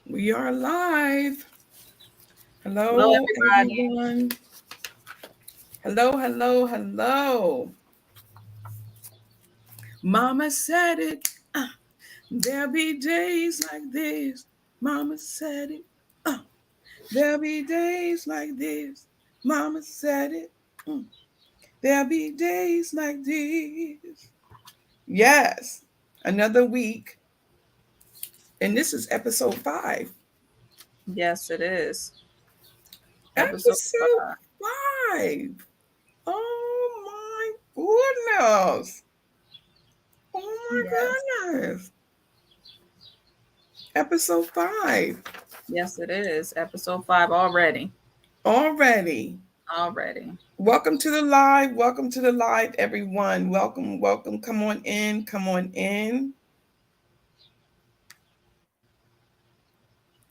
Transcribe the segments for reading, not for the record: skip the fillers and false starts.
We are live. Hello, Hello, everybody. everyone. Hello, hello, hello. Mama said it. There'll be days like this. Mama said it. Uh, there'll be days like this. Mama said it. Mm, there'll be days like this. Yes, another week. And this is episode 5. Yes, it is. Episode Episode 5. 5. Oh my goodness. Oh Yes. my goodness. Episode 5 Yes, it is. Episode 5 already. already. Already. Welcome to the live. Welcome to the live, everyone. Welcome, welcome. Come on in. Come on in.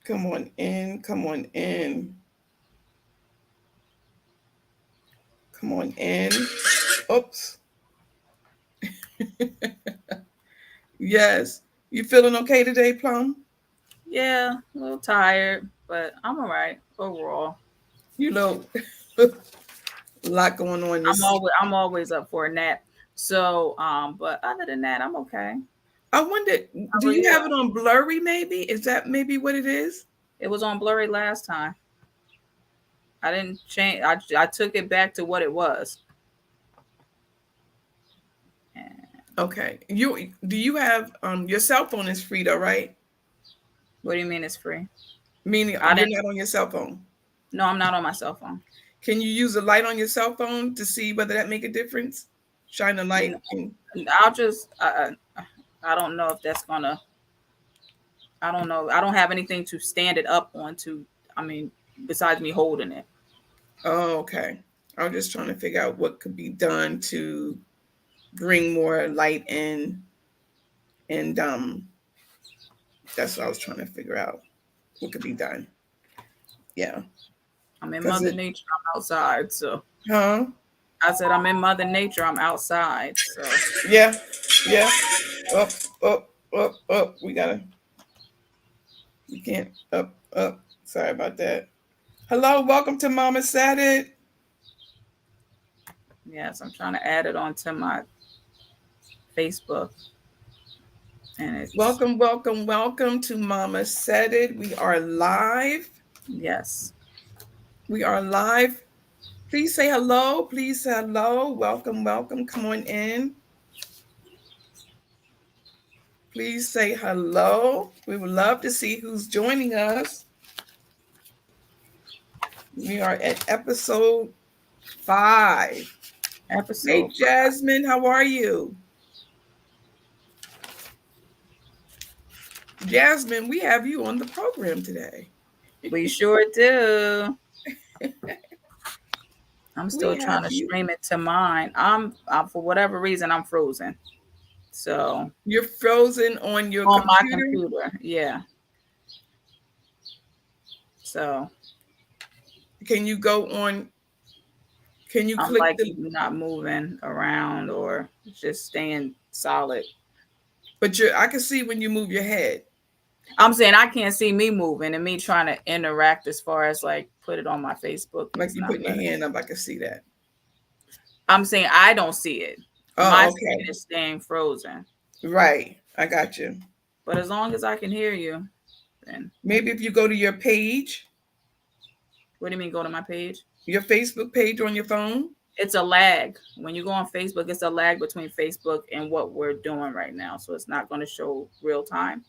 Come on in. Come on in. Come on in. Oops. Yes. You feeling okay today, Plum? Yeah, a little tired, but I'm all right overall. You know, a lot going on this. I'm always up for a nap. So, but other than that, I'm okay. I wonder, How do about you you? have it on blurry maybe? Is that maybe what it is? It was on blurry last time. I didn't change. I took it back to what it was. And Okay. You have your cell phone is free though, right? what do you mean it's free? Meaning I you're didn't. not on your cell phone. No, I'm not on my cell phone. Can you use a light on your cell phone to see whether that make a difference? Shine a light N- and I'll just. I don't know if that's gonna. I don't know. I don't have anything to stand it up onto. I mean, besides me holding it. oh, okay. I'm just trying to figure out what could be done to bring more light in, and that's what I was trying to figure out. What could be done? Yeah, I'm in because Mother it, Nature. I'm outside. So huh? I said I'm in Mother Nature. I'm outside. So Yeah, yeah. Up, up, up, up. We can't up, up. Sorry about that. Hello, welcome to Mama Said It. yes, I'm trying to add it onto my Facebook, and it's Welcome, welcome, welcome to Mama Said It. We are live. yes. We are live. Please say hello. Please say hello. Welcome, welcome. Come on in. Please say hello. We would love to see who's joining us. We are at episode 5. Hey, Episode 5. Jasmine, how are you? Jasmine, we have you on the program today. We sure do. I'm We still trying have to you. stream it to mine. I'm for whatever reason I'm frozen. So You're frozen on your on my computer. computer, yeah. So Can you go on? Can you I'm click like the? not moving around or just staying solid. But I can see when you move your head. I'm saying I can't see me moving and me trying to interact as far as like put it on my Facebook. Like It's you not putting your letting hand me. up, I can see that. I'm saying I don't see it. My Oh, screen okay. is staying frozen. Right. I got you. But as long as I can hear you, then Maybe if you go to your page, what do you mean go to my page? your Facebook page on your phone. It's a lag. When you go on Facebook, it's a lag between Facebook and what we're doing right now. So it's not going to show real time.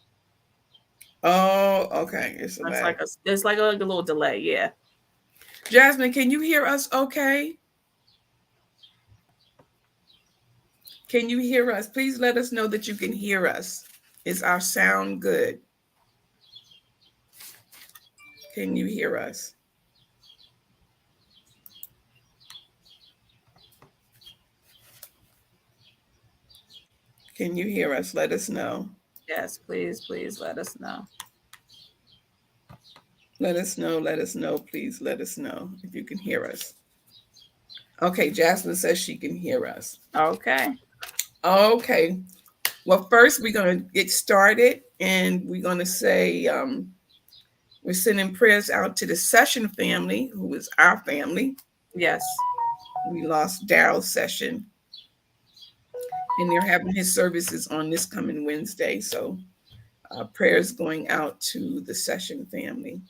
Oh, okay. It's a That's lag. like a little delay. Yeah. Jasmine, can you hear us okay? Can you hear us? Please let us know that you can hear us. Is our sound good? Can you hear us? Can you hear us? Let us know. Yes, please, please let us know. Let us know. Let us know. Please let us know if you can hear us. Okay, Jasmine says she can hear us. Okay. Okay. Well, first we're going to get started and we're going to say We're sending prayers out to the Session family, who is our family. Yes. We lost Daryl's Session, and they're having his services on this coming Wednesday. So prayers going out to the Session family.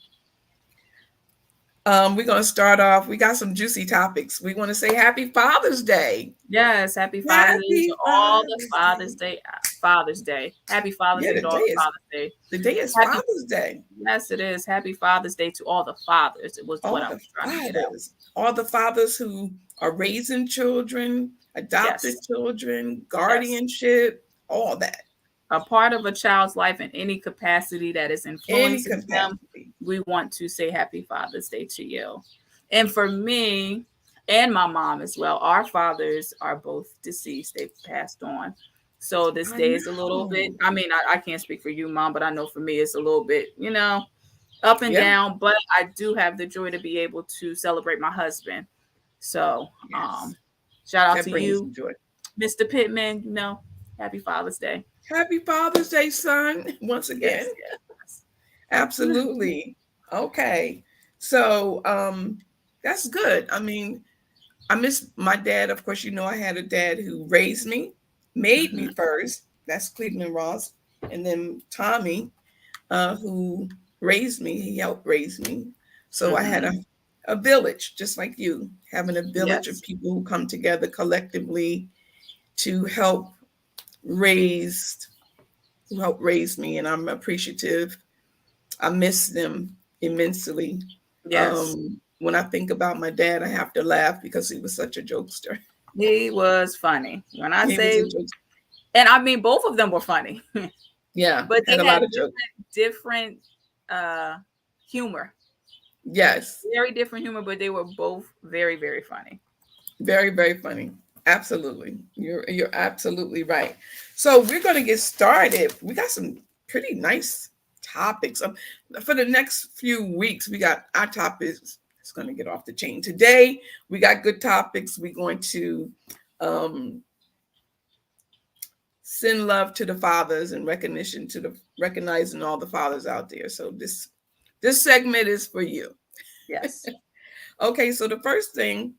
We're going to start off. We got some juicy topics. We want to say Happy Father's Day. Yes. Happy Father's Day to Happy all the Father's Father's Day. Day. Father's Day. Happy Father's Yeah, Day to all the Father's Day. the day is Happy. Father's Day. Yes, it is. Happy Father's Day to all the fathers. It was what All I the was trying to get out. all the fathers who are raising children, adopted Yes. children, Yes. guardianship, all that, A part of a child's life in any capacity that is any influencing them, capacity. we want to say Happy Father's Day to you. And for me and my mom as well, our fathers are both deceased. They've passed on. So this I day is a little bit, know. I mean, I can't speak for you, mom, but I know for me it's a little bit, up and Yeah. down. But I do have the joy to be able to celebrate my husband. So Yes. shout out That to brings you, some joy. Mr. Pittman. Happy Father's Day. Happy Father's Day, son. Once again. Yes, yes. Absolutely. Okay. So that's good. I mean, I miss my dad. Of course, I had a dad who raised me, made me Hmm. first. That's Cleveland Ross. And then Tommy, who raised me. He helped raise me. So I had Hmm. a village, just like you, having a village of Yes, people who come together collectively to raise help raise me. And I'm appreciative. I miss them immensely. yes. When I think about my dad, I have to laugh because he was such a jokester. He was funny. When I He was a say, jokester. and I mean, both of them were funny, Yeah, but had they a had lot of jokes. different uh, humor. Yes, Very different humor, but they were both very, very funny. very, very funny. Absolutely. You're absolutely right. So we're gonna get started. We got some pretty nice topics. For the next few weeks, we got our topics. It's gonna get off the chain. Today, we got good topics. We're going to um, send love to the fathers and recognition to the recognizing all the fathers out there. So this segment is for you. Yes. Okay, so the first thing,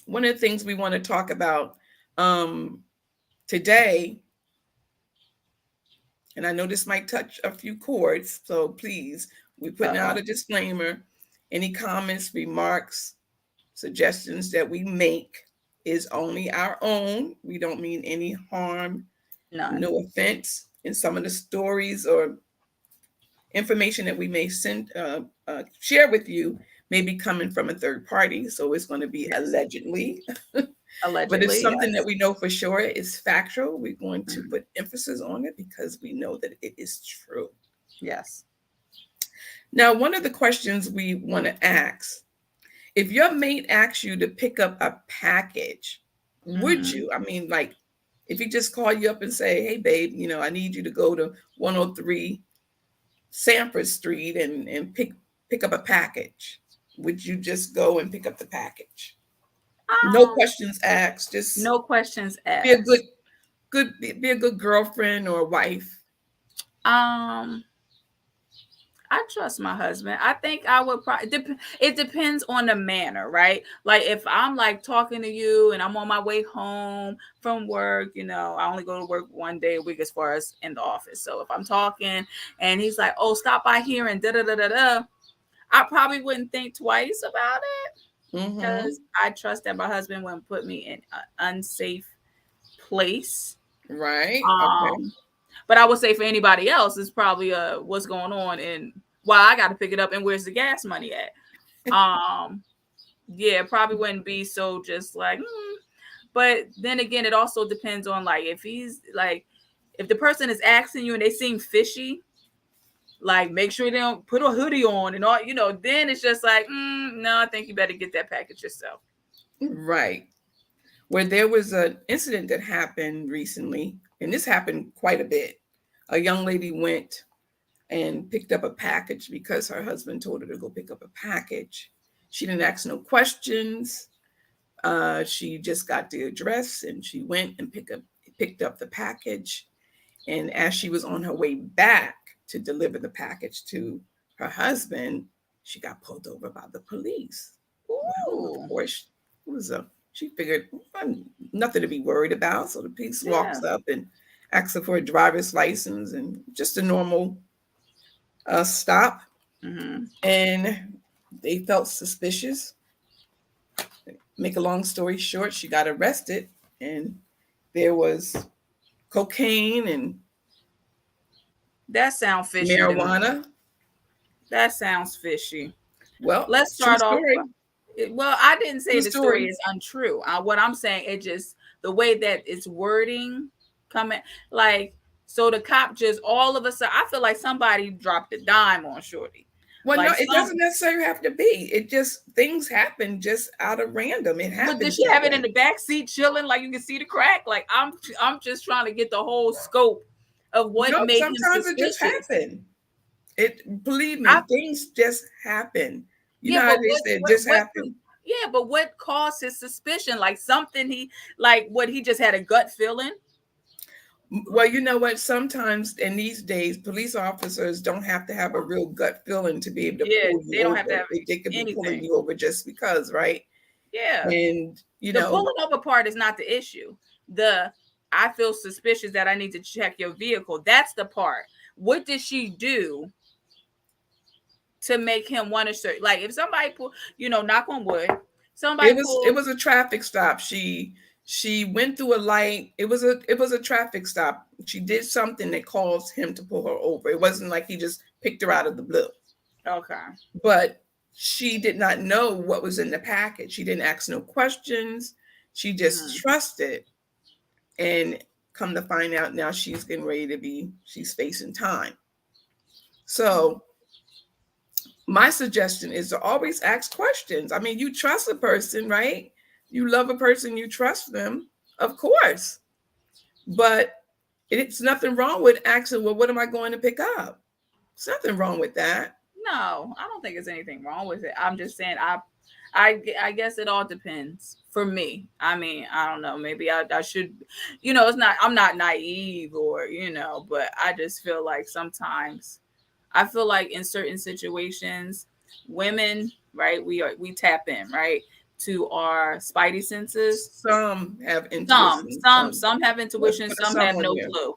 one of the things we want to talk about um, today, and I know this might touch a few chords, so please, we're putting out Uh-oh. a disclaimer. Any comments, remarks, suggestions that we make is only our own. We don't mean any harm, None. no offense. In some of the stories or information that we may share with you may be coming from a third party, so it's going to be Yes. allegedly. But it's Allegedly, something that yes. we know for sure is factual. We're going to Mhm. put emphasis on it because we know that it is true. Yes. Now, one of the questions we want to ask, if your mate asks you to pick up a package, would Hmm. you? I mean, like, if he just call you up and say, hey, babe, I need you to go to 103 Sanford Street and pick up a package, would you just go and pick up the package? No Um, questions asked. Just no questions be a asked. be a good girlfriend or wife. Um, I trust my husband. I think I would probably. It depends on the manner, right? Like if I'm like talking to you and I'm on my way home from work, I only go to work one day a week as far as in the office. So if I'm talking and he's like, "Oh, stop by here and da da da da da," I probably wouldn't think twice about it Mm-hmm. because I trust that my husband wouldn't put me in an unsafe place. Right. Okay. Um, but I would say for anybody else, it's probably what's going on and why I got to pick it up and where's the gas money at. Yeah, probably wouldn't be so just like. But then again, it also depends on like if he's like if the person is asking you and they seem fishy, like make sure they don't put a hoodie on and all. Then it's just like no, I think you better get that package yourself. Right. Where there was an incident that happened recently, and this happened quite a bit. A young lady went and picked up a package because her husband told her to go pick up a package. She didn't ask no questions. She just got the address and she went and picked up the package. And as she was on her way back to deliver the package to her husband, she got pulled over by the police. Well, of Ooh. course, it was a she figured nothing to be worried about. So the police Yeah. walks up and asks her for a driver's license and just a normal stop. Mm-hmm. And they felt suspicious. Make a long story short, she got arrested, and there was cocaine and That sounds fishy to me. marijuana. That sounds fishy. Well, Let's true start off. story. Well, I didn't say True the story story. is untrue. What I'm saying, it just the way that it's wording coming, like, so the cop just all of a sudden, I feel like somebody dropped a dime on Shorty. Well, no, Like it some, doesn't necessarily have to be. It just things happen just out of random. It but did happens she that have it in way. the back seat chilling, like you can see the crack? Like I'm just trying to get the whole scope of what No, made him sometimes it just suspicious. happen. It believe I me, things just happen. You know Yeah, how but they what say it what just what happened? yeah, but what caused his suspicion? Like something he like what he just had a gut feeling. Well, you know what? Sometimes in these days, police officers don't have to have a real gut feeling to be able to Yeah, pull they you don't have to over. have They could be pulling anything. you over just because, right? Yeah. And you The know, pulling over part is not the issue. The I feel suspicious that I need to check your vehicle. That's the part. What did she do to make him want to search? Like if somebody pull, knock on wood, it somebody was it pull. was a traffic stop. She went through a light. It was a traffic stop. She did something that caused him to pull her over. It wasn't like he just picked her out of the blue. Okay. But she did not know what was in the package. She didn't ask no questions. She just Mm-hmm. trusted, and come to find out now she's facing time. So my suggestion is to always ask questions. I mean, you trust a person, right? You love a person, you trust them, of course. But it's nothing wrong with asking, well, what am I going to pick up? There's nothing wrong with that. No, I don't think there's anything wrong with it. I'm just saying I guess it all depends for me. I mean, I don't know. Maybe I should, it's not, I'm not naive or, but I just feel like sometimes I feel like in certain situations, women, right, we tap in, right, to our spidey senses. Some have Some, intuition, some, some. some have Let's intuition, put a some some have on no there. clue.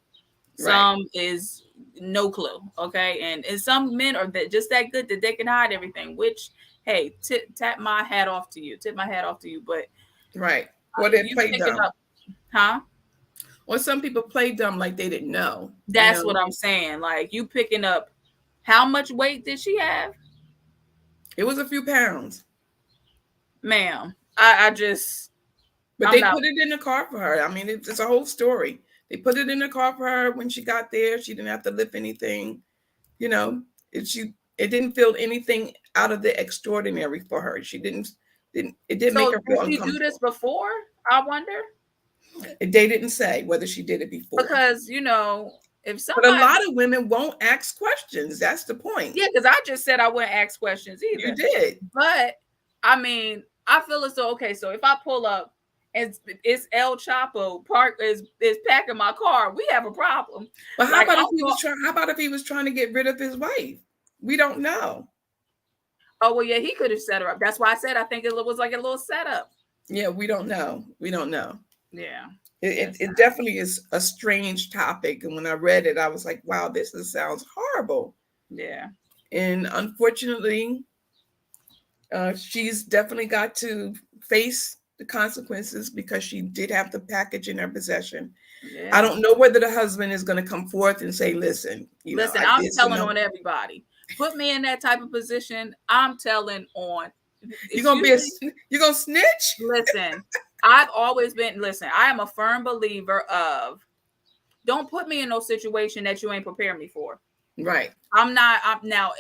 Right. Some is no clue. Okay. And some men are just that good that they can hide everything, which, hey, tap my hat off to you. Tip my hat off to you. But Right. Or they you play picking dumb. up, huh? Or some people play dumb like they didn't know, you That's what know. I'm saying. Like you picking up, how much weight did she have? It was a few pounds. Ma'am, I just, But I'm they not. put it in the car for her. I mean, it's a whole story. They put it in the car for her when she got there. She didn't have to lift anything, you know. It didn't feel anything out of the extraordinary for her. She didn't it didn't make So her did feel she do this uncomfortable. before? I wonder. They didn't say whether she did it before. Because, if But a somebody, lot of women won't ask questions. That's the point. yeah, because I just said I wouldn't ask questions You either. did. But I mean, I feel as though okay, so if I pull up and it's El Chapo park is packing my car, we have a problem. But Like I'm going, how about if he was trying to get rid of his wife? We don't know. oh well, yeah, he could have set her up. That's why I said I think it was like a little setup. Yeah, we don't know. We don't know. Yeah, It, that's it, it definitely is a strange topic. And when I read it, I was like, wow, sounds horrible. yeah, And unfortunately, she's definitely got to face the consequences because she did have the package in her possession. I yeah. don't know whether the husband is going to come forth and say, listen, Listen, I I'm did some telling no. on everybody. Put me in that type of position. I'm telling on. You're gonna be Excuse me. you're gonna snitch, Listen, I've always been. Listen, I am a firm believer of don't put me in no situation that you ain't prepared me for. right? I'm not. I'm now.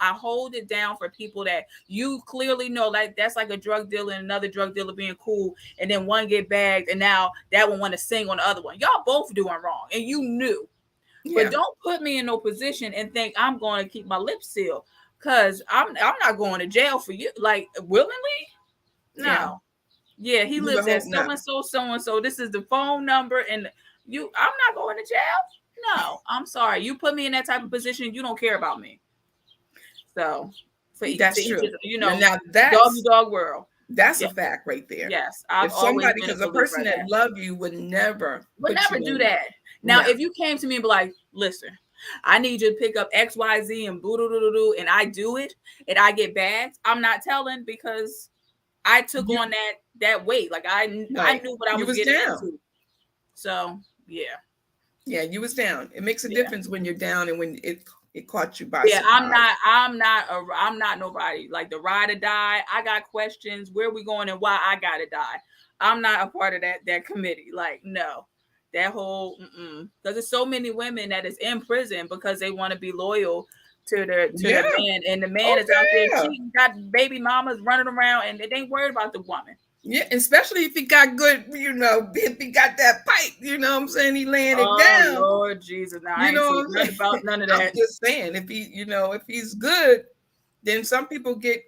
I hold it down for people that you clearly know. Like that's like a drug dealer and another drug dealer being cool, and then one get bagged, and now that one want to sing on the other one. Y'all both doing wrong, and you knew. But Yeah, don't put me in no position and think I'm going to keep my lips sealed, cause I'm not going to jail for you. Like willingly, yeah. no. Yeah, he You would lives at hope so not. and so, so and so. This is the phone number, and you. I'm not going to jail. No, I'm sorry. You put me in that type of position. You don't care about me. So to That's each true. his, Now doggy dog world. that's a Yes, fact right there. yes. I've If always somebody, been a because a believer person in that that. love you would never Would put you never do in. that. Now, No. if you came to me and be like, listen, I need you to pick up XYZ and boo doo doo doo doo, and I do it and I get bags, I'm not telling because I took You on that weight. Like I right. knew what I You was was getting down. into. So yeah. Yeah, you was down. It makes a Yeah. difference when you're down and when it caught you by Yeah, surprise. I'm not nobody like the ride or die. I got questions, where we going and why I gotta die. I'm not a part of that committee. Like, no. That whole because there's so many women that is in prison because they want to be loyal to their Yeah. man, and the man Oh is out there yeah. cheating, got baby mamas running around, and they ain't worried about the woman. Yeah, especially if he got good, if he got that pipe, you know what I'm saying? He laying it Oh down. Lord Jesus. Now You I ain't know seen what I'm nothing saying? about none of I'm that. just saying, if if he's good, then some people get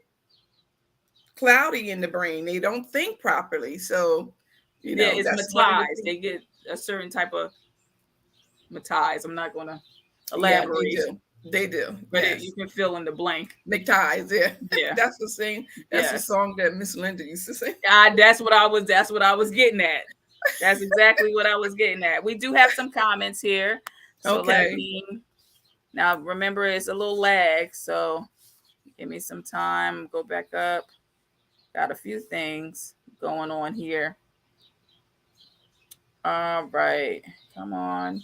cloudy in the brain. They don't think properly. So, Yeah, it's that's one of the matized. things. They get a certain type of matized. I'm not gonna Yeah, they elaborate, do. They do. but you Yes. can fill in the blank. McTies, yeah. Yeah. That's the same. That's the Yes. song that Miss Linda used to sing. That's what I was. That's what I was getting at. That's exactly what I was getting at. We do have some comments here, so let Okay. me. Now remember, it's a little lag, so give me some time. Go back up. Got a few things going on here. All right, come on.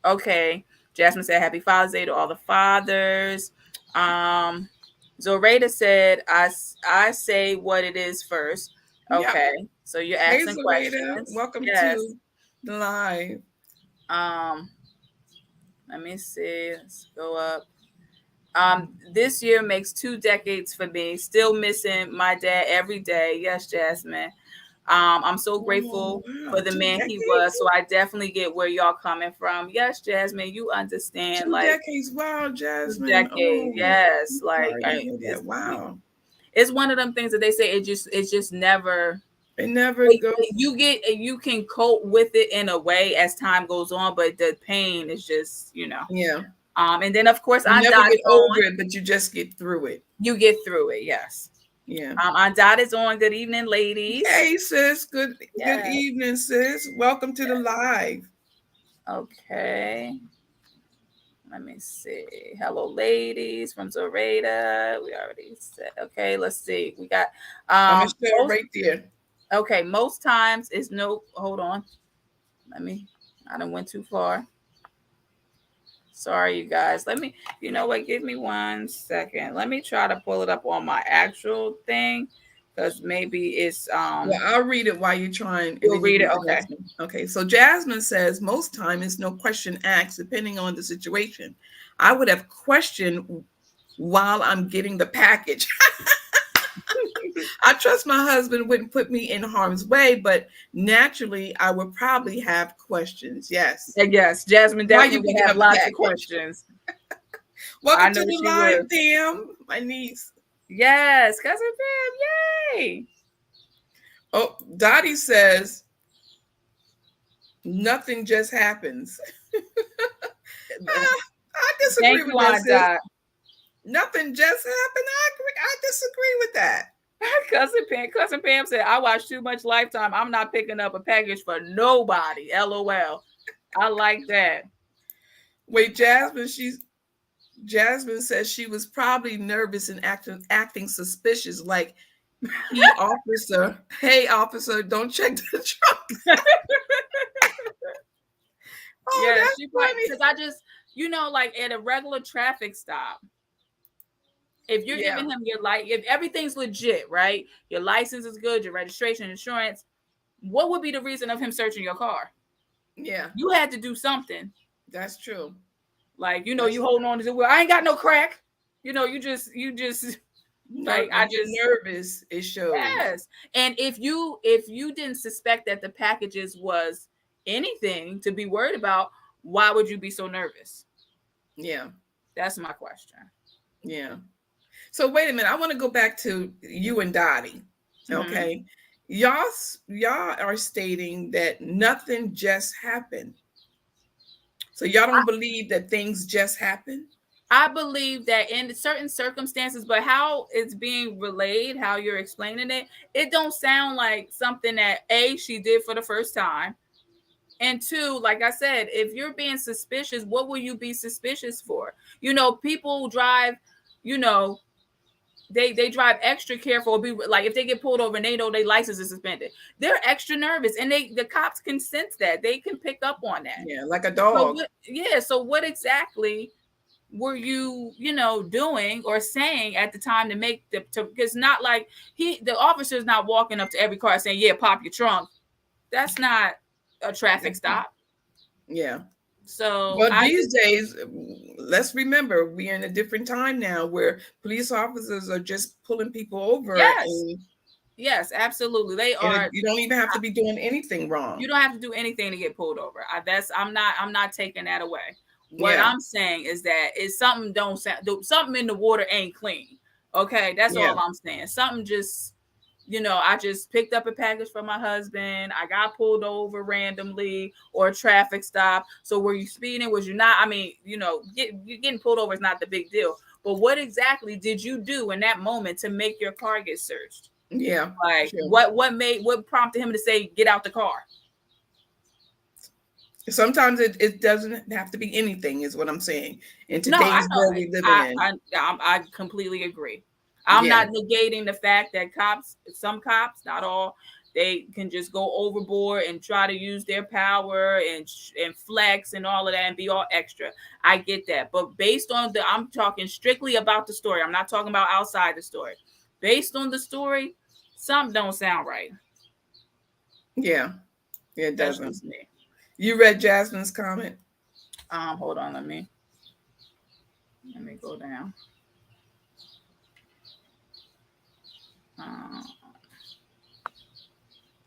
Okay. Jasmine said, "Happy Father's Day to all the fathers." Um, Zoraida said, I say what it is first." Yep. Okay, so you're Hey, asking Zareta. questions. Welcome Yes. to the live. Um, Let me see. Let's go up. This year makes 2 decades for me. Still missing my dad every day. Yes, Jasmine. I'm so Oh, grateful for wow. the Two man he was. decades? So I definitely get where y'all coming from. Yes, Jasmine, you understand. Two Like decades. Wow, two Jasmine. decades. Oh, Yes, I'm like sorry to hear that. Wow. it's one of them things that they say it's just never. It never goes. You can cope with it in a way as time goes on, but the pain is just. Yeah. And then of course You Aunt never Dot get is over on. it, but you just get through it. You get through it. Yes. Yeah. Aunt Dot is on. Good evening, ladies. Hey, sis. Good Yes. evening, sis. Welcome to the live. Okay. Let me see. Hello, ladies from Zoraida. We already said. Okay, let's see. We got I'm gonna show it most. right there. Okay, most times is no. Hold on. Let me. I done went too far. Sorry, you guys. Let me. You know what? Give me 1 second. Let me try to pull it up on my actual thing, because maybe it's Well, I'll read it while you're trying, and You'll then you read it. can Okay. ask me. Okay, so Jasmine says most time it's no question asked, depending on the situation. I would have questioned while I'm getting the package. I trust my husband wouldn't put me in harm's way, but naturally I would probably have questions. Yes. And yes, Jasmine Why are you definitely would picking have up the lots of package? questions. I Welcome know to the she live, would. Pam, my niece. Yes, cousin Pam, yay! Oh, Dottie says nothing just happens. I disagree Thank you, with that, Aunt sis. Dot. Nothing just happened. I agree. I disagree with that. Cousin Pam said, "I watch too much Lifetime. I'm not picking up a package for nobody." LOL. I like that. Wait, Jasmine says she was probably nervous and acting suspicious, like, hey officer, don't check the trunk. Oh, Yeah, that's she probably funny. because I just like at a regular traffic stop. If you're Yeah, giving him your if everything's legit, right? Your license is good, your registration, insurance. What would be the reason of him searching your car? yeah, You had to do something. that's true. Like, you That's holding on to the wheel. I ain't got no crack. You just like I when just you're nervous, it shows. yes. And if you didn't suspect that the packages was anything to be worried about, why would you be so nervous? Yeah, That's my question. yeah. So wait a minute. I want to go back to you and Dottie. Mm-hmm. Okay, y'all are stating that nothing just happened. So y'all don't believe that things just happen? I believe that in certain circumstances, but how it's being relayed, how you're explaining it, it don't sound like something that A, she did for the first time. And two, like I said, if you're being suspicious, what will you be suspicious for? People drive, you know, they drive extra careful. Be like if they get pulled over and they know their license is suspended, they're extra nervous, and the cops can sense that. They can pick up on that. Yeah, like a So dog. what? Yeah. So what exactly were you doing or saying at the time to make because not like the officer's not walking up to every car saying, yeah, pop your trunk. That's not a traffic stop. Yeah. So But I these just days, let's remember we're in a different time now where police officers are just pulling people over, yes, yes, absolutely, they and are. you don't even have to be doing anything wrong. You don't have to do anything to get pulled over. I'm not taking that away. What Yeah. I'm saying is that is something don't sound something in the water ain't clean. Okay, that's Yeah. all I'm saying. Something just I just picked up a package for my husband. I got pulled over randomly or a traffic stop. So were you speeding? Was you not? I mean, you getting pulled over is not the big deal. But what exactly did you do in that moment to make your car get searched? Yeah. Like True. what prompted him to say get out the car? Sometimes it doesn't have to be anything, is what I'm saying. In No, I today's know. world we living in. I completely agree. I'm Yeah. not negating the fact that some cops, not all, they can just go overboard and try to use their power and flex and all of that and be all extra. I get that, but based on I'm talking strictly about the story. I'm not talking about outside the story. Based on the story, something don't sound right. Yeah. It That's doesn't. just me. You read Jasmine's comment? Hold on, let me go down.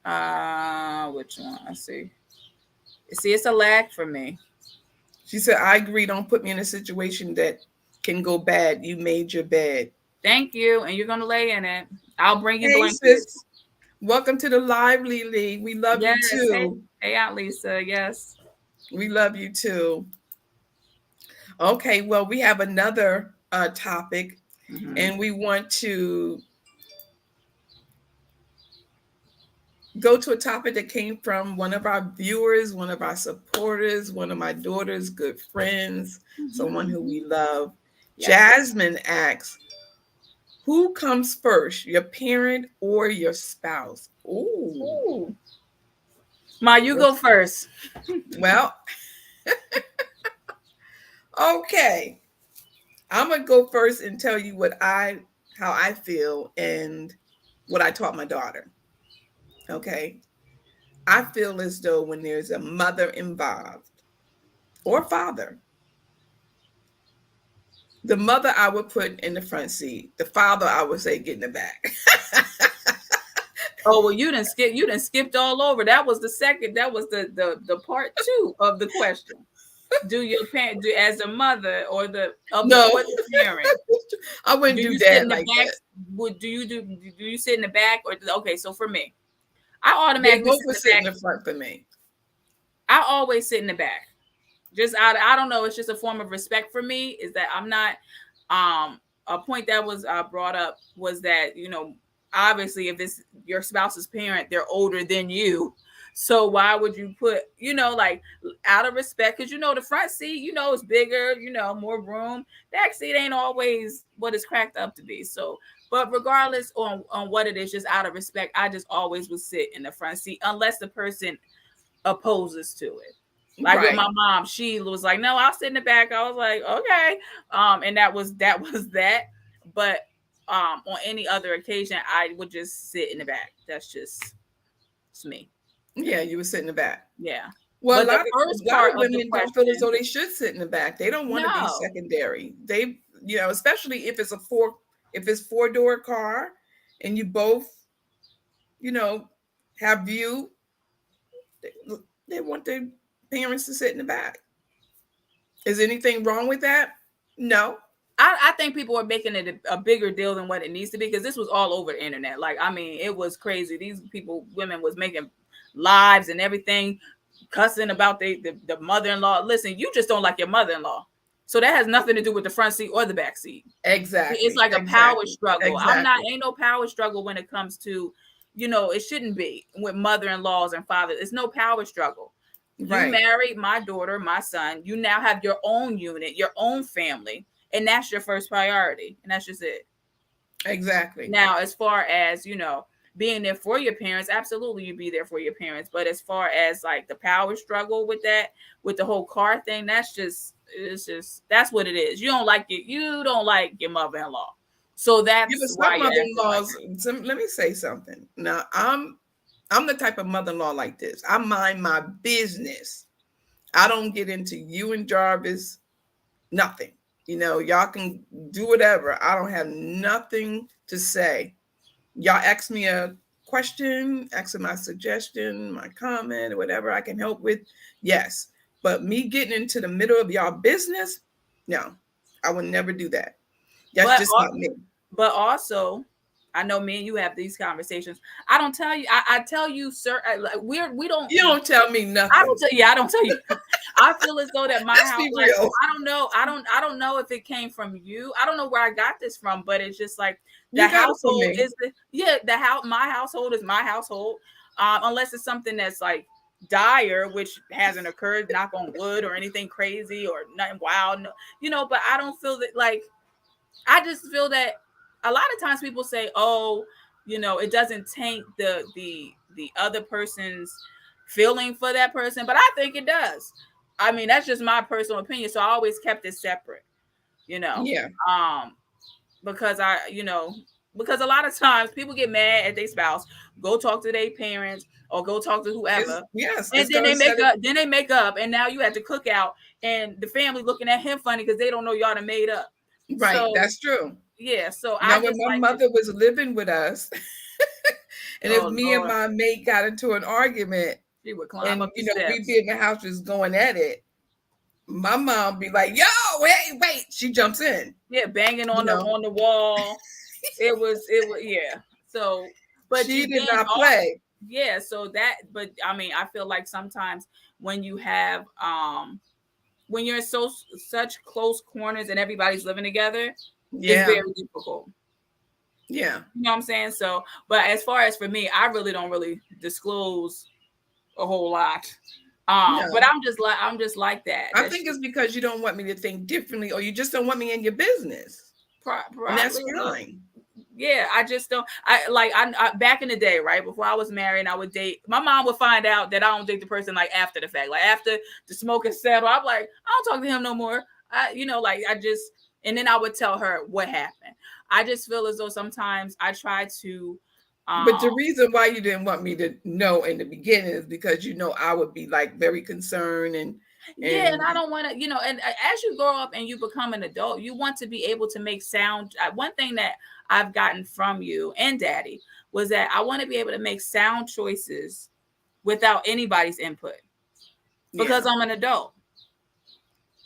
Uh, which one? I see. See, it's a lag for me. She said, I agree. Don't put me in a situation that can go bad. You made your bed. Thank you, and you're gonna lay in it. I'll bring you Hey, sis. blankets. Welcome to the Lively League. We love you Yes. Hey, too. hey, Aunt Lisa. Yes. We love you too. Okay, well, we have another topic, Mm-hmm. and we want to go to a topic that came from one of our viewers, one of our supporters, one of my daughter's good friends, someone who Mm-hmm. we love. Yes. Jasmine asks, who comes first, your parent or your spouse? Ooh. Ooh. Ma, you go first. Well, okay. I'm gonna go first and tell you how I feel and what I taught my daughter. Okay. I feel as though when there's a mother involved or father, the mother I would put in the front seat, the father I would say get in the back. Oh well, you didn't skipped all over. That was the second. That was the part two of the question. Do your parent do as a mother or the of the No, for the parent? I wouldn't Do do you sit dad in the like back? that. Do you sit in the back or okay? So for me, I They automatically both sit in would the sit in back. the front for me. I always sit in the back. Just I don't know. It's just a form of respect for me. Is that I'm not a point that was brought up was that obviously if it's your spouse's parent, they're older than you. So why would you put like out of respect? Because the front seat is bigger, more room. Back seat ain't always what it's cracked up to be. So, but regardless on what it is, just out of respect, I just always would sit in the front seat unless the person opposes to it. Like with my Right. mom, she was like, "No, I'll sit in the back." I was like, "Okay," and that was that. But on any other occasion, I would just sit in the back. That's just it's me. Yeah, you would sit in the back. Yeah. Well, But the a first lot part of of the women don't feel as question, though they should sit in the back. They don't want to be no, secondary. They, especially if it's four-door car and you both, you know, have view, they, they want their parents to sit in the back. Is anything wrong with that? No. I think people are making it a bigger deal than what it needs to be because this was all over the internet. Like, I mean, it was crazy. These women was making lives and everything, cussing about the mother-in-law. Listen, you just don't like your mother-in-law. So that has nothing to do with the front seat or the back seat. It's Exactly. like a power Exactly. struggle. Exactly. Ain't no power struggle when it comes to, it shouldn't be with mother-in-laws and fathers. It's no power struggle. You Right. married my daughter, my son. You now have your own unit, your own family, and that's your first priority. And that's just it. Exactly. Now, as far as, being there for your parents, absolutely you be there for your parents. But as far as like the power struggle with that, with the whole car thing, that's what it is. You don't like your mother-in-law. So Yeah, but that's why some you're acting like mother-in-laws, let me say something. Now, I'm the type of mother-in-law like this. I mind my business. I don't get into you and Jarvis, nothing. Y'all can do whatever. I don't have nothing to say. Y'all ask me a question, ask my suggestion, my comment, or whatever I can help with. Yes. But me getting into the middle of y'all business, no, I would never do that. That's but just not me. but also, I know me and you have these conversations. I don't tell you. I tell you, sir. We don't. You don't tell me I don't nothing. tell you. I don't tell you. I feel as though that my Let's house, be like, real. I don't know. I don't know if it came from you. I don't know where I got this from, but it's just like the You got it from household me. is the house. My household is my household, unless it's something that's like dire, which hasn't occurred. Knock on wood, or anything crazy or nothing wild. No, but I don't feel that like. I just feel that a lot of times people say, "Oh, it doesn't taint the other person's feeling for that person," but I think it does. I mean, that's just my personal opinion. So I always kept it separate, you know, Yeah. um, because because a lot of times people get mad at their spouse, go talk to their parents or go talk to It's whoever, yes, and it's gonna set it Then they make up, and now you have to cook out, and the family looking at him funny because they don't know y'all done made up. right. So That's true. yeah, so I Now when just my like to. mother was living with us, and if Oh me and Lord, my mate got into an argument she would climb and up the we be steps. in the house just going at it, my mom be like, "Yo, hey, wait!" She jumps in. Yeah, banging You on the know, on the wall. It was yeah. So, but she you did then not also play. yeah. So that, but I mean, I feel like sometimes when you have when you're in such close corners and everybody's living together, it's Yeah, very difficult. yeah. You know what I'm saying? So, but as far as for me, I really don't really disclose a whole lot. But No, I'm just like that. I That's think it's just because you don't want me to think differently, or you just don't want me in your business, and that's probably a little. fine. Yeah, I just don't. I back in the day, right before I was married, and I would date. My mom would find out that I don't date the person like after the fact, like after the smoke is settled. I'm like, I don't talk to him no more. Like I just, and then I would tell her what happened. I just feel as though sometimes I try to, But the um, reason why you didn't want me to know in the beginning is because I would be like very concerned yeah, and and I don't want to, and as you grow up and you become an adult, you want to be able to make sound. One thing that I've gotten from you and Daddy was that I want to be able to make sound choices without anybody's input because yeah, I'm an adult.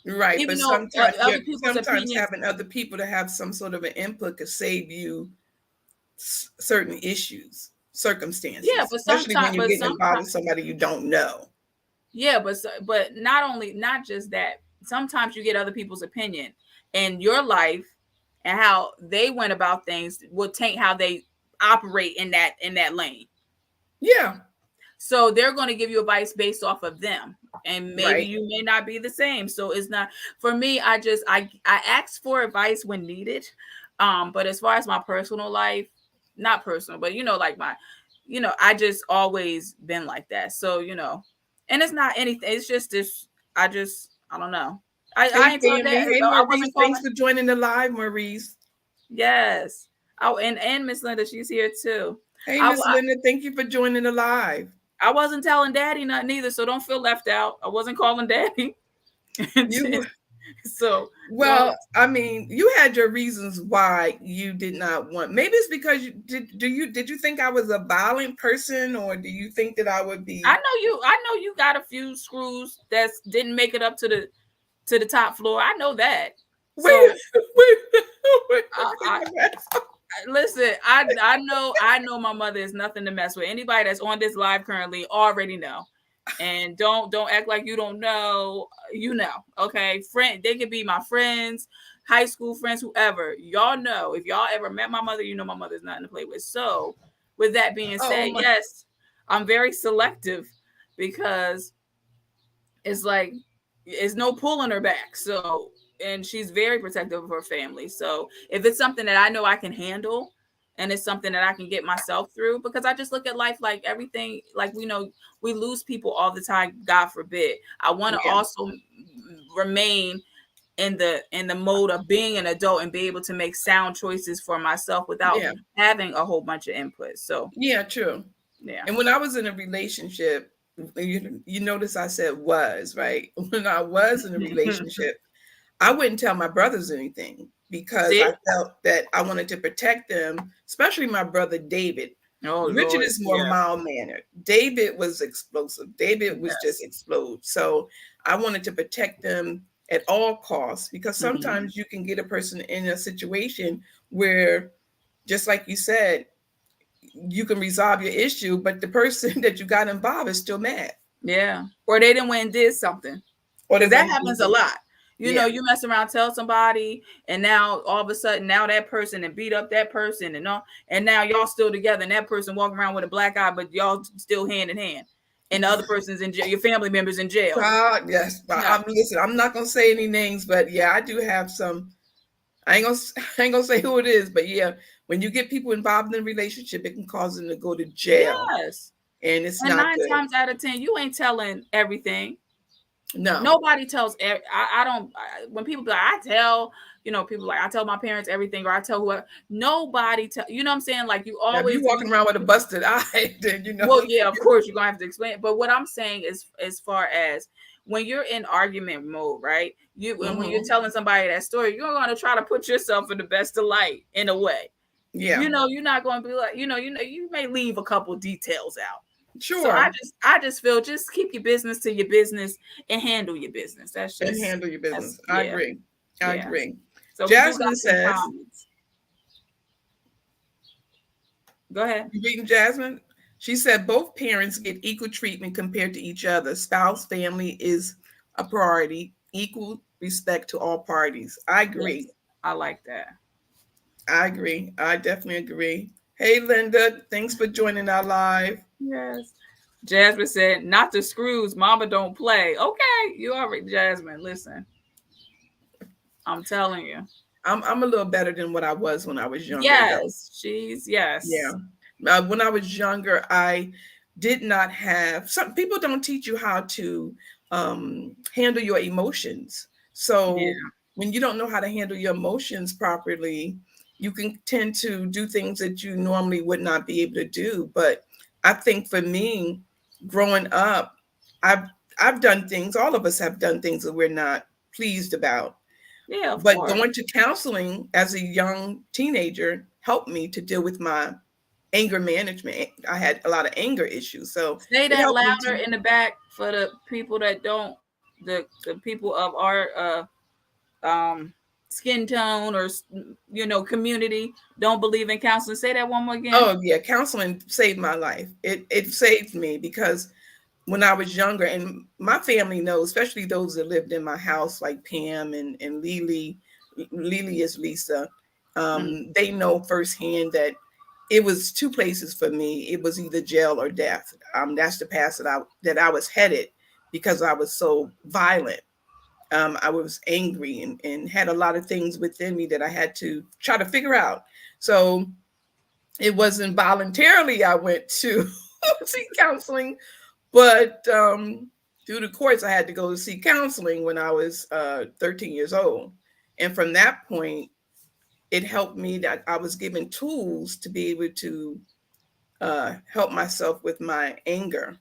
right. Even But though other people's sometimes opinions, having other people to have some sort of an input could save you certain issues, yeah, circumstances, but especially when sometimes, you're getting involved with somebody you don't know. yeah, but not just that. Sometimes you get other people's opinion, and your life and how they went about things will taint how they operate in that lane. Yeah, So they're going to give you advice based off of them. And maybe right. you may not be the same. So it's not for me. I ask for advice when needed. But as far as my personal life, not personal, but like I just always been like that. So, and it's not anything. It's just this. I don't know. I Hey, ain't told that. family. Hey, I Maurice. wasn't Thanks calling. for joining the live, Maurice. Yes. Oh, and Miss Linda, she's here too. Hey, I, Miss Linda. Thank you for joining the live. I wasn't telling Daddy nothing either, so don't feel left out. I wasn't calling Daddy. You So don't. Well, I mean, you had your reasons why you did not want. Maybe it's because did you think I was a violent person, or do you think that I would I be? know you. I know you got a few screws that didn't make it up to the top floor. I know that. Wait, So wait, wait, I wait. listen. I know my mother is nothing to mess with. Anybody that's on this live currently already know. And don't act like you don't know. You know, okay? Friend, they could be my friends, high school friends, whoever. Y'all know, if y'all ever met my mother, you know my mother's nothing to play with. So, with that being Oh said, my. yes, I'm very selective because it's like it's no pulling her back. So, and she's very protective of her family. So if it's something that I know I can handle and it's something that I can get myself through, because I just look at life like everything, like we know we lose people all the time, God forbid. I want to Yeah. also remain in the mode of being an adult and be able to make sound choices for myself without Yeah. having a whole bunch of input. So Yeah, true. yeah. And when I was in a relationship, you notice I said was, right? When I was in a relationship, I wouldn't tell my brothers anything because See? I felt that I wanted to protect them, especially my brother David. Oh Richard Lord. is more Yeah. mild mannered. David was explosive. David was just Yes. explode. So I wanted to protect them at all costs because Hmm. sometimes you can get a person in a situation where, just like you said, you can resolve your issue, but the person that you got involved is still mad. Yeah. Or they didn't went and did something. Or they Because that went and did happens a something. lot. You know, Yeah. you mess around, tell somebody, and now all of a sudden, now that person and beat up that person and all, and now y'all still together, and that person walking around with a black eye, but y'all still hand in hand, and the other person's in jail, your family members in jail. Child, yes. But No, listen, I'm not gonna say any names, but yeah, I do have some. I ain't gonna I ain't gonna say who it is, but yeah, when you get people involved in a relationship, it can cause them to go to jail, yes, and it's and not nine good. times out of ten, you ain't telling everything. No. Nobody tells. I don't. When people be like, I tell. You know, people like I tell my parents everything, or I tell whoever. Nobody tell. You know what I'm saying? Like you Now, if always you walking around with a busted eye, then Well, yeah, of course you're gonna have to explain it. But what I'm saying is, as far as when you're in argument mode, right? You and when you're hmm telling somebody that story, you're gonna try to put yourself in the best of light in a way. Yeah, You know, you're not gonna be like, you may leave a couple details out. So sure, I just feel just keep your business to your business and handle your business. and handle your That's business. I yeah, agree. I yeah. agree. So we do Jasmine got some says, comments. Go ahead. "You reading Jasmine?" She said both parents get equal treatment compared to each other. Spouse, family is a priority. Equal respect to all parties. I Yes, agree. I like that. I agree. I definitely agree. Hey, Linda, thanks for joining our live. Yes. Jasmine said, not the screws. Mama don't play. Okay, you already, Jasmine, listen, I'm telling you. I'm a little better than what I was when I was younger, though. Yes, Yeah. yes. When I was younger, I did not have, some people don't teach you how to handle your emotions. So Yeah, when you don't know how to handle your emotions properly, you can tend to do things that you normally would not be able to do. But I think for me, growing up, I've I've done things, all of us have done things that we're not pleased about. yeah, of But course. going to counseling as a young teenager helped me to deal with my anger management. I had a lot of anger issues, so Say it that helped me louder to. in the back for the people that don't, the people of our skin tone or community don't believe in counseling. Say that one more again. Oh yeah, counseling saved my life. It saved me because when I was younger, and my family knows, especially those that lived in my house, like Pam and Lily. Lily is Lisa. Mm, They know firsthand that it was two places for me. It was either jail or death. That's the path that I was headed because I was so violent. I was angry and had a lot of things within me that I had to try to figure out. So it wasn't voluntarily I went to seek counseling, but through the courts, I had to go to seek counseling when I was 13 years old. And from that point, it helped me that I was given tools to be able to help myself with my anger.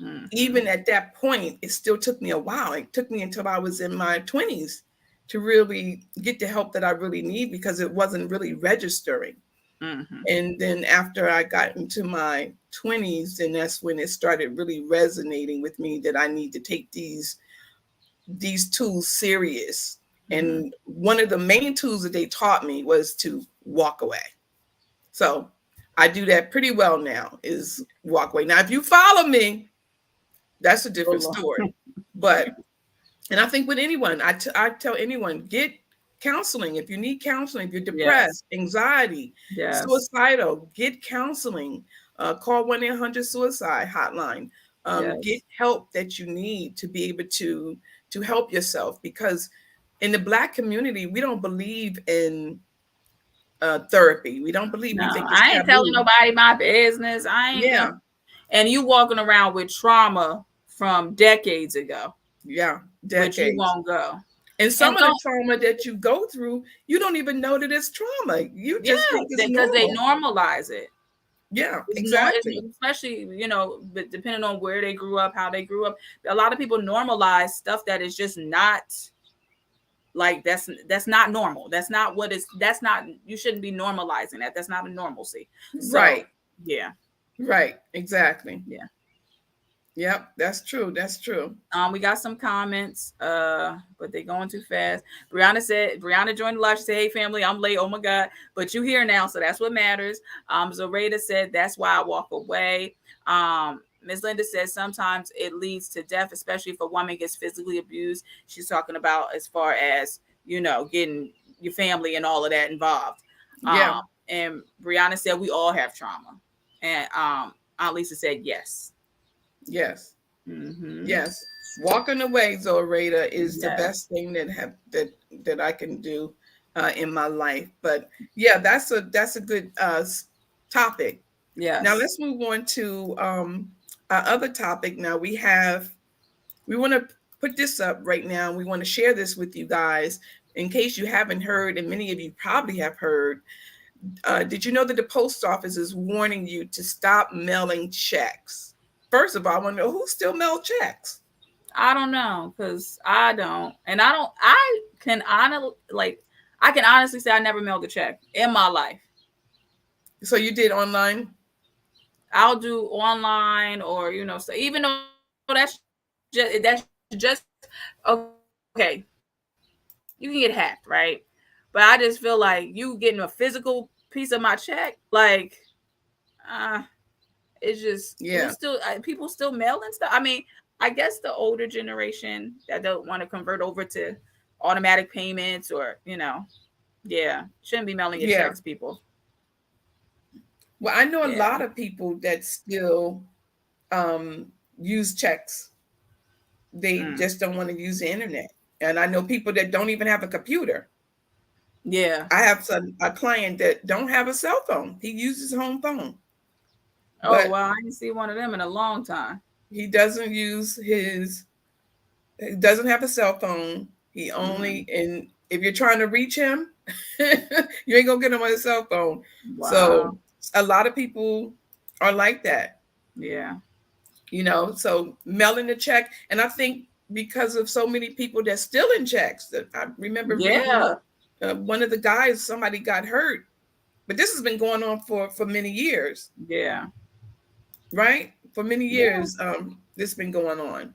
mm-hmm, Even at that point, it still took me a while. It took me until I was in my 20s to really get the help that I really need because it wasn't really registering. mm-hmm, And then after I got into my 20s, then that's when it started really resonating with me that I need to take these tools serious. mm-hmm. And one of the main tools that they taught me was to walk away. So I do that pretty well now is walk away. Now, if you follow me, That's a Oh, different Lord. story. But and I think with anyone, I tell anyone, get counseling. If you need counseling, if you're Yes. depressed, anxiety, Yes. suicidal, get counseling. Call 1-800-SUICIDE hotline. Get Yes. help that you need to be able to help yourself, because in the Black community, we don't believe in therapy. We don't believe. No, We think it's I ain't telling taboo. nobody my business. I ain't gonna. Yeah, And you walking around with trauma from decades ago, yeah, which you decades. won't go. And And some of so, the trauma that you go through, you don't even know that it's trauma. You yeah, just think it's because they normal. normalize it. Yeah, It's exactly. especially, but depending on where they grew up, how they grew up, a lot of people normalize stuff that is just not like that's not normal. That's not what is. That's not. You shouldn't be normalizing that. That's not a normalcy. So, Right. yeah, Right. Exactly. yeah. Yep. That's true. That's true. We got some comments, but they going too fast. Brianna joined the live. She said, "Hey family, I'm late. Oh my god, but you here now, so that's what matters." Zoraida said, "That's why I walk away." Ms. Linda says sometimes it leads to death, especially if a woman gets physically abused. She's talking about as far as getting your family and all of that involved. Yeah. And Brianna said we all have trauma, and Aunt Lisa said yes. Yes. Mm-hmm. Yes. Walking away, Zorada, is the Yes. best thing that I can do in my life. But yeah, that's a good topic. Now Yes. let's move on to our other topic. Now we want to put this up right now. We want to share this with you guys in case you haven't heard, and many of you probably have heard. Did you know that the post office is warning you to stop mailing checks? First of all, I want to know who still mail checks. I don't know because I don't, and I don't. I can honestly I can honestly say I never mailed a check in my life. So you did online? I'll do online or so even though that's just okay. You can get hacked, right? But I just feel like you getting a physical piece of my check, like it's just Yeah, people still mailing stuff. I mean, I guess the older generation that don't want to convert over to automatic payments or yeah, shouldn't be mailing your yeah. checks, people. Well, I know a Yeah, lot of people that still um, use checks. They mm. just don't want to use the internet. And I know people that don't even have a computer. Yeah. I have a client that don't have a cell phone. He uses his home phone, Oh but wow, I didn't see one of them in a long time. he doesn't use his. He doesn't have a cell phone. He Mm. only and if you're trying to reach him, you ain't gonna get him on his cell phone. So Wow. a lot of people are like that, Yeah. So mailing the check, and I think because of so many people that's still in checks, that I remember reading Yeah. one of the guys, somebody got hurt, but this has been going on for many years, Yeah. right? For many Yeah. years, this has been going on.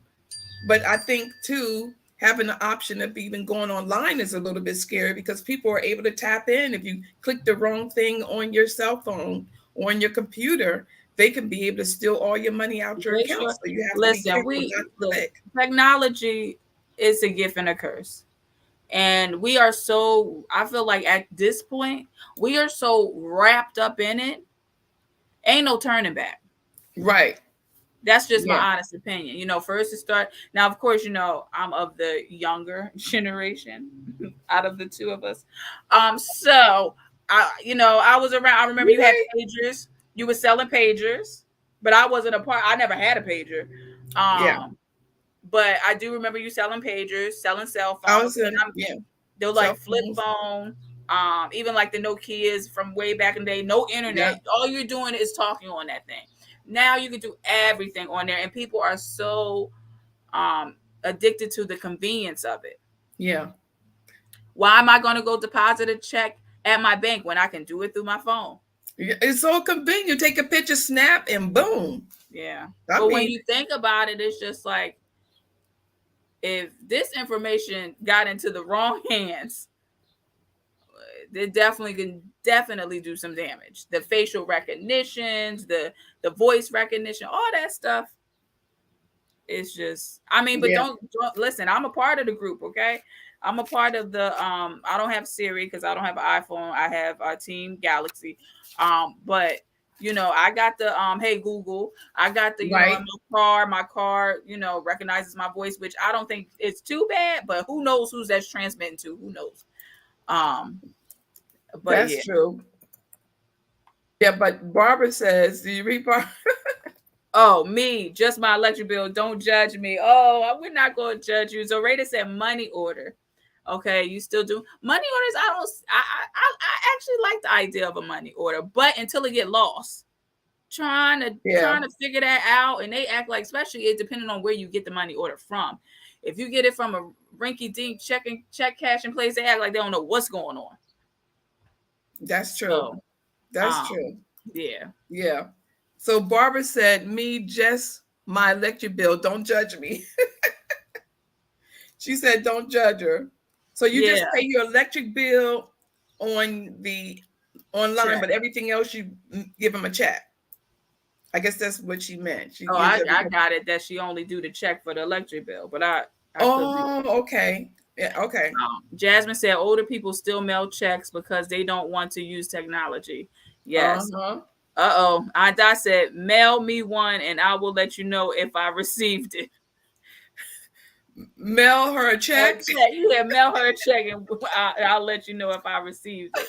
But I think too, having the option of even going online is a little bit scary because people are able to tap in. If you click the wrong thing on your cell phone or on your computer, they can be able to steal all your money out your They account. sure. So you have to be Listen, careful we not to look. click. Technology is a gift and a curse. And we are so, I feel like at this point, we are so wrapped up in it, ain't no turning back. Right. That's just my Yeah. honest opinion. First to start. Now, of course, I'm of the younger generation out of the two of us. So I was around. I remember you had Really? pagers. You were selling pagers, but I wasn't a part. I never had a pager. Yeah. But I do remember you selling pagers, selling cell I phones, was and in, I'm yeah, they're cell like flip phones. phone. Even like the Nokias from way back in the day, no Yeah. internet. All you're doing is talking on that thing. Now you can do everything on there, and people are so um addicted to the convenience of it. Yeah. Why am I going to go deposit a check at my bank when I can do it through my phone? Yeah, it's so convenient. You take a picture, snap, and boom. Yeah. I But when mean, you think about it, it's just like if this information got into the wrong hands, it definitely can definitely do some damage. The facial recognitions, the voice recognition, all that stuff it's just, I mean, but Yeah. don't listen. I'm a part of the group, okay? I'm a part of the. I don't have Siri because I don't have an iPhone. I have Team Galaxy. But I got the Hey Google. I got the in Right. my car. My car, recognizes my voice, which I don't think it's too bad. But who knows who's that's transmitting to? Who knows? Um, but That's yeah. true. Yeah, but Barbara says, do you read Barbara? Oh, me, just my electric bill. Don't judge me. Oh, we're not going to judge you. Zoraida said money order. Okay, you still do money orders. I don't. I actually like the idea of a money order, but until it get lost, trying to Yeah, figure that out, and they act like, especially it depending on where you get the money order from. If you get it from a rinky dink check cashing place, they act like they don't know what's going on. that's true. So, That's true. yeah, Yeah. So Barbara said, me, just my electric bill. Don't judge me. She said, don't judge her. So you yeah, just pay your electric bill on the online, check. but everything else you give them a check. I guess that's what she meant. She Oh, gives I everything. got it that she only do the check for the electric bill, but I could be. Oh, okay. Yeah, okay. Jasmine said older people still mail checks because they don't want to use technology. Yes. Uh-huh. Uh-oh. I said mail me one and I will let you know if I received it. Mail her a A check. check. Yeah, mail her a check and I'll let you know if I received it.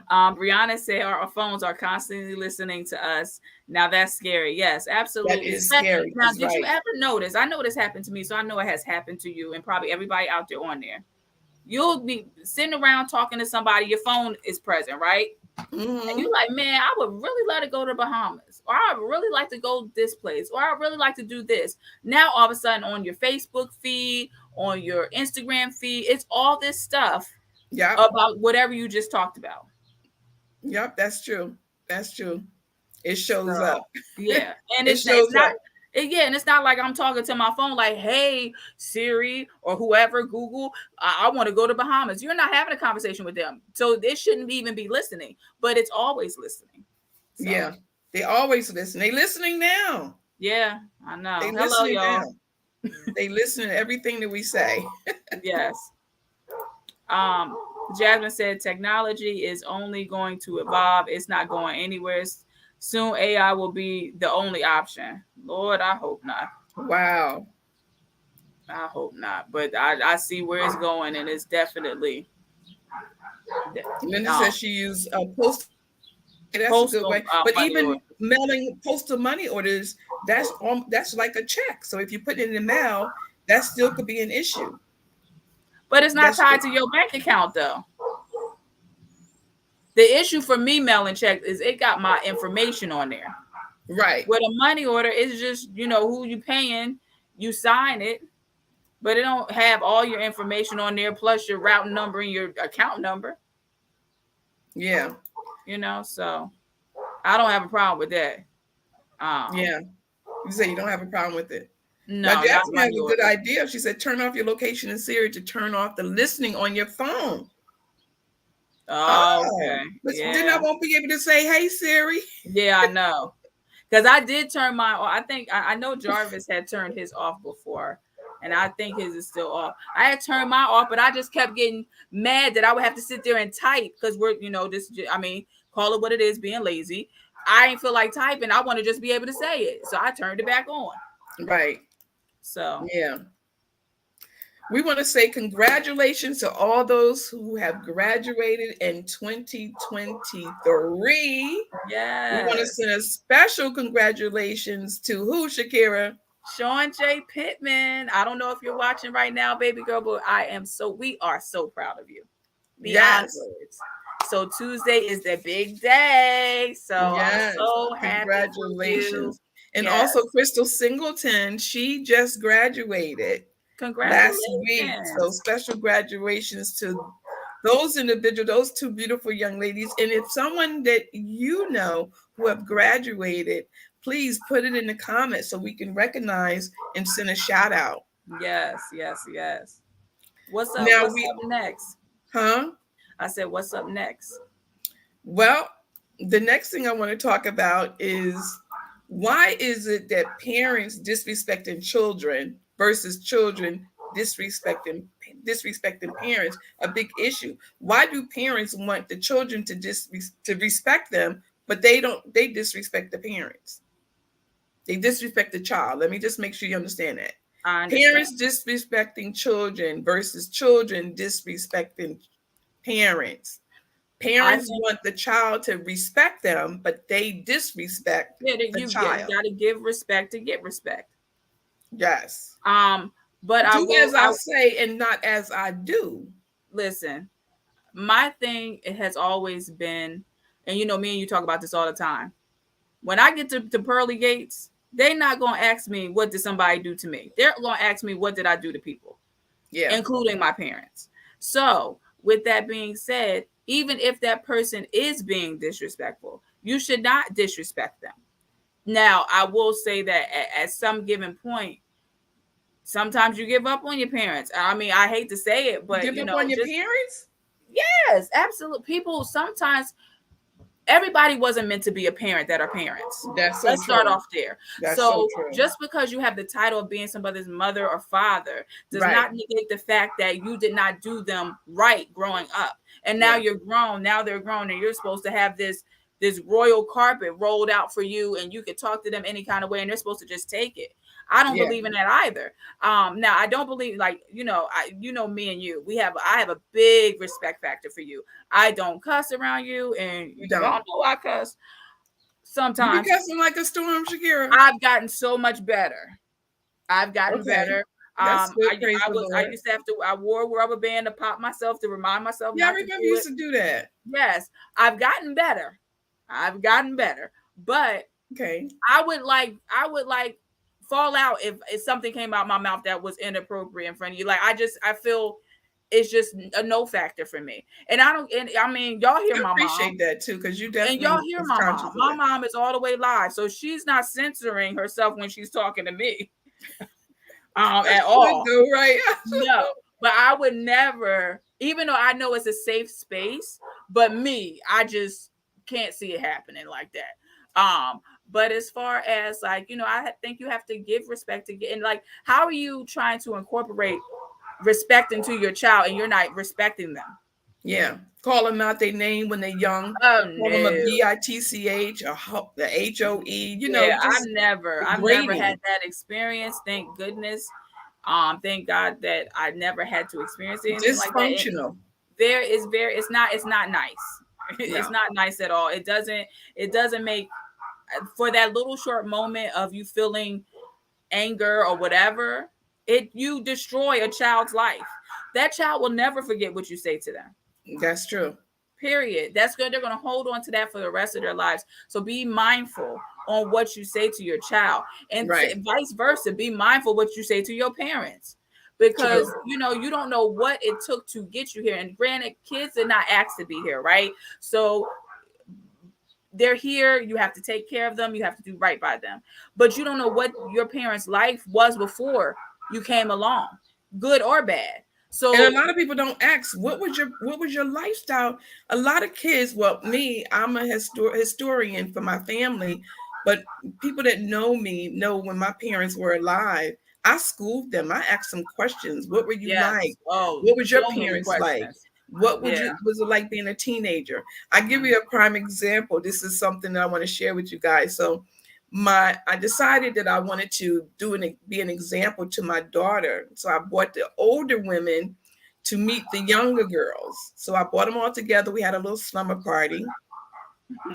Brianna said our phones are constantly listening to us. Now that's scary. Yes, That absolutely. is scary. Now, She's did you right. ever notice? I know this happened to me, so I know it has happened to you and probably everybody out there on there. You'll be sitting around talking to somebody, your phone is present, right? And Mm-hmm. you're like, man, I would really like to go to Bahamas, or I'd really like to go this place, or I'd really like to do this. Now, all of a sudden, on your Facebook feed, on your Instagram feed, it's all this stuff Yep. about whatever you just talked about. Yep. That's true. That's true. It shows So up. yeah, and It it's shows not. up. Yeah, and it's not like I'm talking to my phone like, "Hey Siri" or whoever, Google, I want to go to Bahamas. You're not having a conversation with them, so it shouldn't even be listening. But it's always listening. So Yeah. They always listen. They listening now. yeah, I know. They Hello, listening y'all. now. They listen to everything that we say. Yes. Um, Jasmine said technology is only going to evolve. It's not going anywhere. Soon AI will be the only option. Lord, I hope not. Wow. I hope not. But I see where it's going, and it's definitely Linda um, says she used postal. That's a good postal way. But money even order. mailing postal money orders, that's like a check. So if you put it in the mail, that still could be an issue. But it's not That's tied to your bank account, though. The issue for me mailing checks is it got my information on there. right. With a money order, it's just who you paying, you sign it, but it don't have all your information on there plus your route number and your account number. Yeah. So I don't have a problem with that. Yeah. You say you don't have a problem with it. Now, No, not Jasmine has money a good orders. idea. She said, turn off your location in Siri to turn off the listening on your phone. Oh, Oh, okay. but then I Yeah. won't be able to say, hey, Siri. Yeah, I know. Because I did turn mine off. I think I know Jarvis had turned his off before. And I think his is still off. I had turned mine off, but I just kept getting mad that I would have to sit there and type because call it what it is, being lazy. I ain't feel like typing. I want to just be able to say it. So I turned it back on. Right. So Yeah. We want to say congratulations to all those who have graduated in 2023. We want to yes. send a special congratulations to who, Shakira? Sean J. Pittman. I don't know if you're watching right now, baby girl, but we are so proud of you. Beyond Yes. words. So Tuesday is the big day. So I'm Yes. so happy for you. Congratulations. And Yes. also Crystal Singleton, she just graduated last week. So Congratulations. special graduations to those individuals, those two beautiful young ladies. And if someone that you know who have graduated, please put it in the comments so we can recognize and send a shout out. Yes, yes, yes. What's up? Now What's we, up next? huh? I said, what's up next? Well, the next thing I want to talk about is Why is it that parents disrespecting children versus children disrespecting parents a big issue? Why do parents want the children to respect them, but they disrespect the parents? They disrespect the child. Let me just make sure you understand that. I understand. Parents disrespecting children versus children disrespecting parents. I Parents think want the child to respect them, but they disrespect yeah, that the you child. got to give respect to get respect. Yes. Um, but Do as I I say and not as I do. listen. My thing it has always been, and you know, me and you talk about this all the time. When I get to pearly gates, they're not gonna ask me what did somebody do to me. They're gonna ask me what did I do to people, Yeah. including my parents. So, with that being said, even if that person is being disrespectful, you should not disrespect them. Now, I will say that at some given point, sometimes you give up on your parents. I mean, I hate to say it, You but give you up know, on your just parents? yes, absolutely. People sometimes everybody wasn't meant to be a parent that are parents. That's so Let's start true. off there. That's so So true. just because you have the title of being somebody's mother or father does Right. not negate the fact that you did not do them right growing up. And now Yeah. you're grown, now they're grown, and you're supposed to have this royal carpet rolled out for you, and you can talk to them any kind of way, and they're supposed to just take it. I don't Yeah. believe in that either. Now I don't believe like you know me and you. I have a big respect factor for you. I don't cuss around you, and You y'all don't. know I cuss You be sometimes. cussing like a storm, Shakira. I've gotten so much better. I've gotten Okay. better. That's good. Praise I the was I Lord. used to have to I wore a rubber band to pop myself to remind myself Yeah, I not to remember you do it. used to do that. Yes, I've gotten better. I've gotten better. But Okay. I would like fall out if something came out my mouth that was inappropriate in front of you. Like I feel it's just a no factor for me. And I don't and I mean y'all hear I my mom. appreciate that too, because you And y'all definitely hear was my mom. conscious of My that. mom is all the way live, so she's not censoring herself when she's talking to me That's at good all. though, right? No, but I would never, even though I know it's a safe space, but me, I just can't see it happening like that. But as far as like, you know, think you have to give respect to get, and like, how are you trying to incorporate respect into your child and you're not respecting them? Yeah. Call them out their name when they're young. Oh Call them a no. bitch or the HOE, Yeah, just I've never had degrading. that experience. Thank goodness. Thank God that I never had to experience anything like that. Dysfunctional. It's not nice. It's No. not nice at all. It doesn't make for that little short moment of you feeling anger or whatever, you destroy a child's life. That child will never forget what you say to them. That's true. Period. That's good. They're going to hold on to that for the rest of their lives. So be mindful on what you say to your child, and Right. vice versa. Be mindful what you say to your parents, because True. you know you don't know what it took to get you here. And granted, kids did not ask to be here, right? So they're here. You have to take care of them. You have to do right by them. But you don't know what your parents' life was before you came along, good or bad. And So a lot of people don't ask what was your lifestyle. A lot of kids, well, me, I'm a historian for my family, but people that know me know when my parents were alive, I schooled them. I asked them questions. What were you like? yes, oh, What was your so many parents like? questions. What would you Yeah. was it like being a teenager? I give you a prime example. This is something that I want to share with you guys. So I decided that I wanted to be an example to my daughter. So I brought the older women to meet the younger girls. So I brought them all together. We had a little slumber party,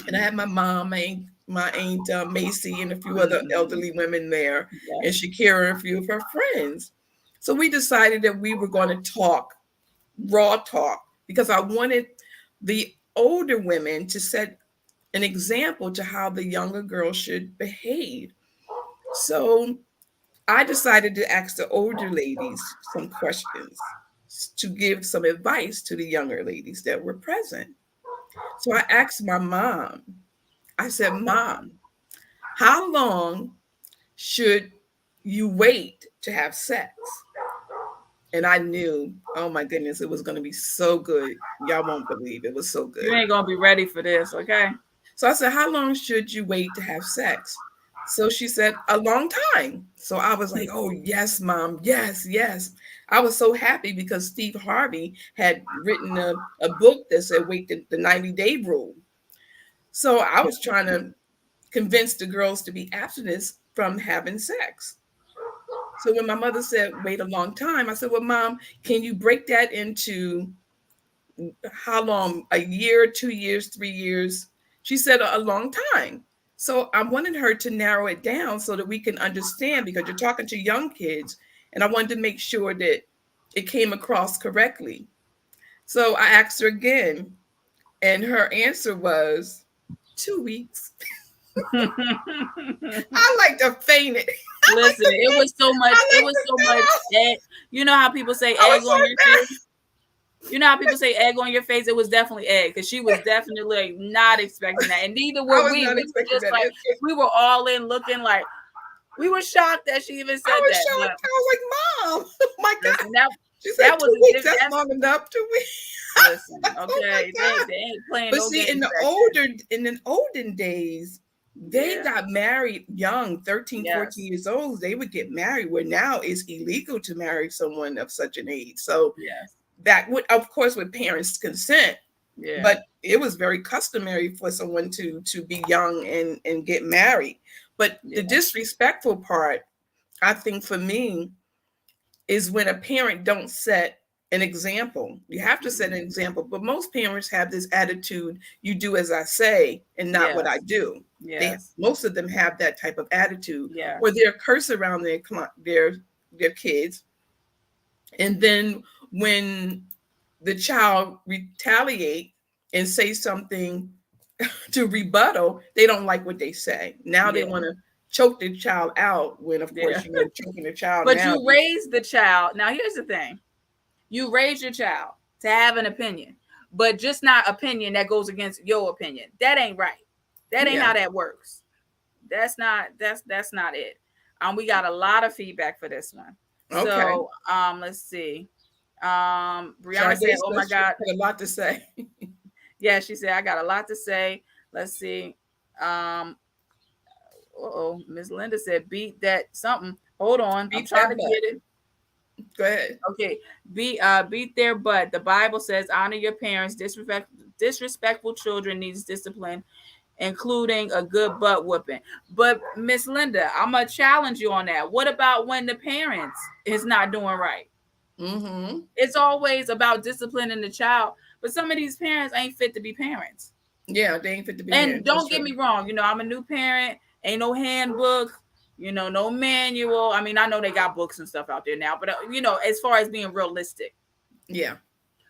and I had my mom, my aunt Macy, and a few other Mhm. elderly women there, and Yes. Shakira and a few of her friends. So we decided that we were going to talk, raw talk, because I wanted the older women to set an example to how the younger girls should behave. So I decided to ask the older ladies some questions to give some advice to the younger ladies that were present. So I asked my mom, I said, Mom, how long should you wait to have sex? And I knew, oh my goodness, it was going to be so good. Y'all won't believe it was so You good. ain't gonna be ready for this, okay? So I said, how long should you wait to have sex? So she said, a long time. So I was like, oh, yes, mom. Yes, yes. I was so happy because Steve Harvey had written a book that said, wait, the 90-day rule. So I was trying to convince the girls to be abstinent from having sex. So when my mother said, wait a long time, I said, well, mom, can you break that into how long? A year, 2 years, 3 years? She said, a long time. So I wanted her to narrow it down so that we can understand because you're talking to young kids. And I wanted to make sure that it came across correctly. So I asked her again, and her answer was 2 weeks. I like to faint it. I like Listen, to it faint. was so much. I It like was to so faint much. out. Egg. You know how people say I egg was so on your face. embarrassed. You know how people say egg on your face. It was definitely egg because she was definitely like, not expecting that, and neither I were was we. not We were expecting just that. like, we were all in looking like we were shocked that she even I said was that. But shocked. I was like, Mom, oh my God. listen, that She said that was 2 weeks. That's that's long enough. 2 weeks. listen. Oh my Okay, God. they ain't playing But no see, games back then. in the olden days, they Yeah. got married young, 13, 14 Yes. years old. They would get married where now it's illegal to marry someone of such an age. So Yes. that would, of course, with parents' consent, Yeah. but it was very customary for someone to be young and get married. But the Yeah. disrespectful part, I think for me, is when a parent don't set an example. You have to set an example, but most parents have this attitude, you do as I say and not what I Yes. do. They Yes. most of them have that type of attitude, or Yes. they're curse around their kids. And then when the child retaliate and say something to rebuttal, they don't like what they say. Now they Yeah. want to choke the child out when of Yeah. course choking the child But now. you raise the child. Now here's the thing. You raise your child to have an opinion, but just not opinion that goes against your opinion. That ain't right. That ain't Yeah. how that works. That's not it. We got a lot of feedback for this one. Okay. So let's see. Brianna said, Sade "Oh my says she God, had a lot to say. yeah." She said, "I got a lot to say." Let's see. Um, oh, Miss Linda said, "Beat that something." Hold on, I'm Beat trying that to butt. get it. Go ahead. Okay, beat their butt. The Bible says, "Honor your parents." Disrespectful children needs discipline, including a good butt whooping. But Miss Linda, I'm gonna challenge you on that. What about when the parents is not doing right? Mm-hmm. It's always about disciplining the child, but some of these parents ain't fit to be parents. Yeah, they ain't fit to be And parents. That's don't get true. me wrong, I'm a new parent, ain't no handbook, no manual. I mean, I know they got books and stuff out there now, but as far as being realistic. Yeah.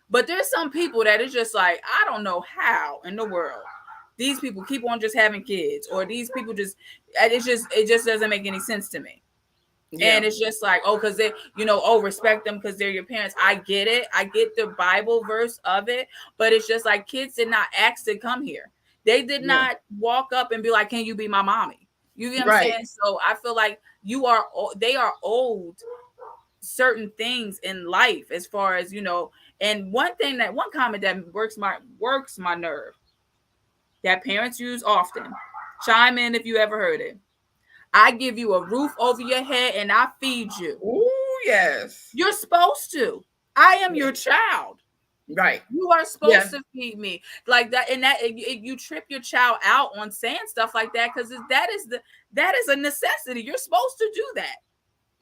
But there's some people that is just like, I don't know how in the world these people keep on just having kids, or these people just, it just doesn't make any sense to me. Yeah. And it's just like, oh, because they, oh, respect them because they're your parents. I get it. I get the Bible verse of it. But it's just like, kids did not ask to come here. They did Yeah. not walk up and be like, can you be my mommy? You get what I'm Right. saying? So I feel like they are owed certain things in life, as far as, and one comment that works my nerve, that parents use often. Chime in if you ever heard it. I give you a roof over your head and I feed you. Ooh, yes. You're supposed to. I am Yeah. your child. Right. You are Yeah. supposed to feed me like that, and that you trip your child out on saying stuff like that, because that is a necessity. You're supposed to do that.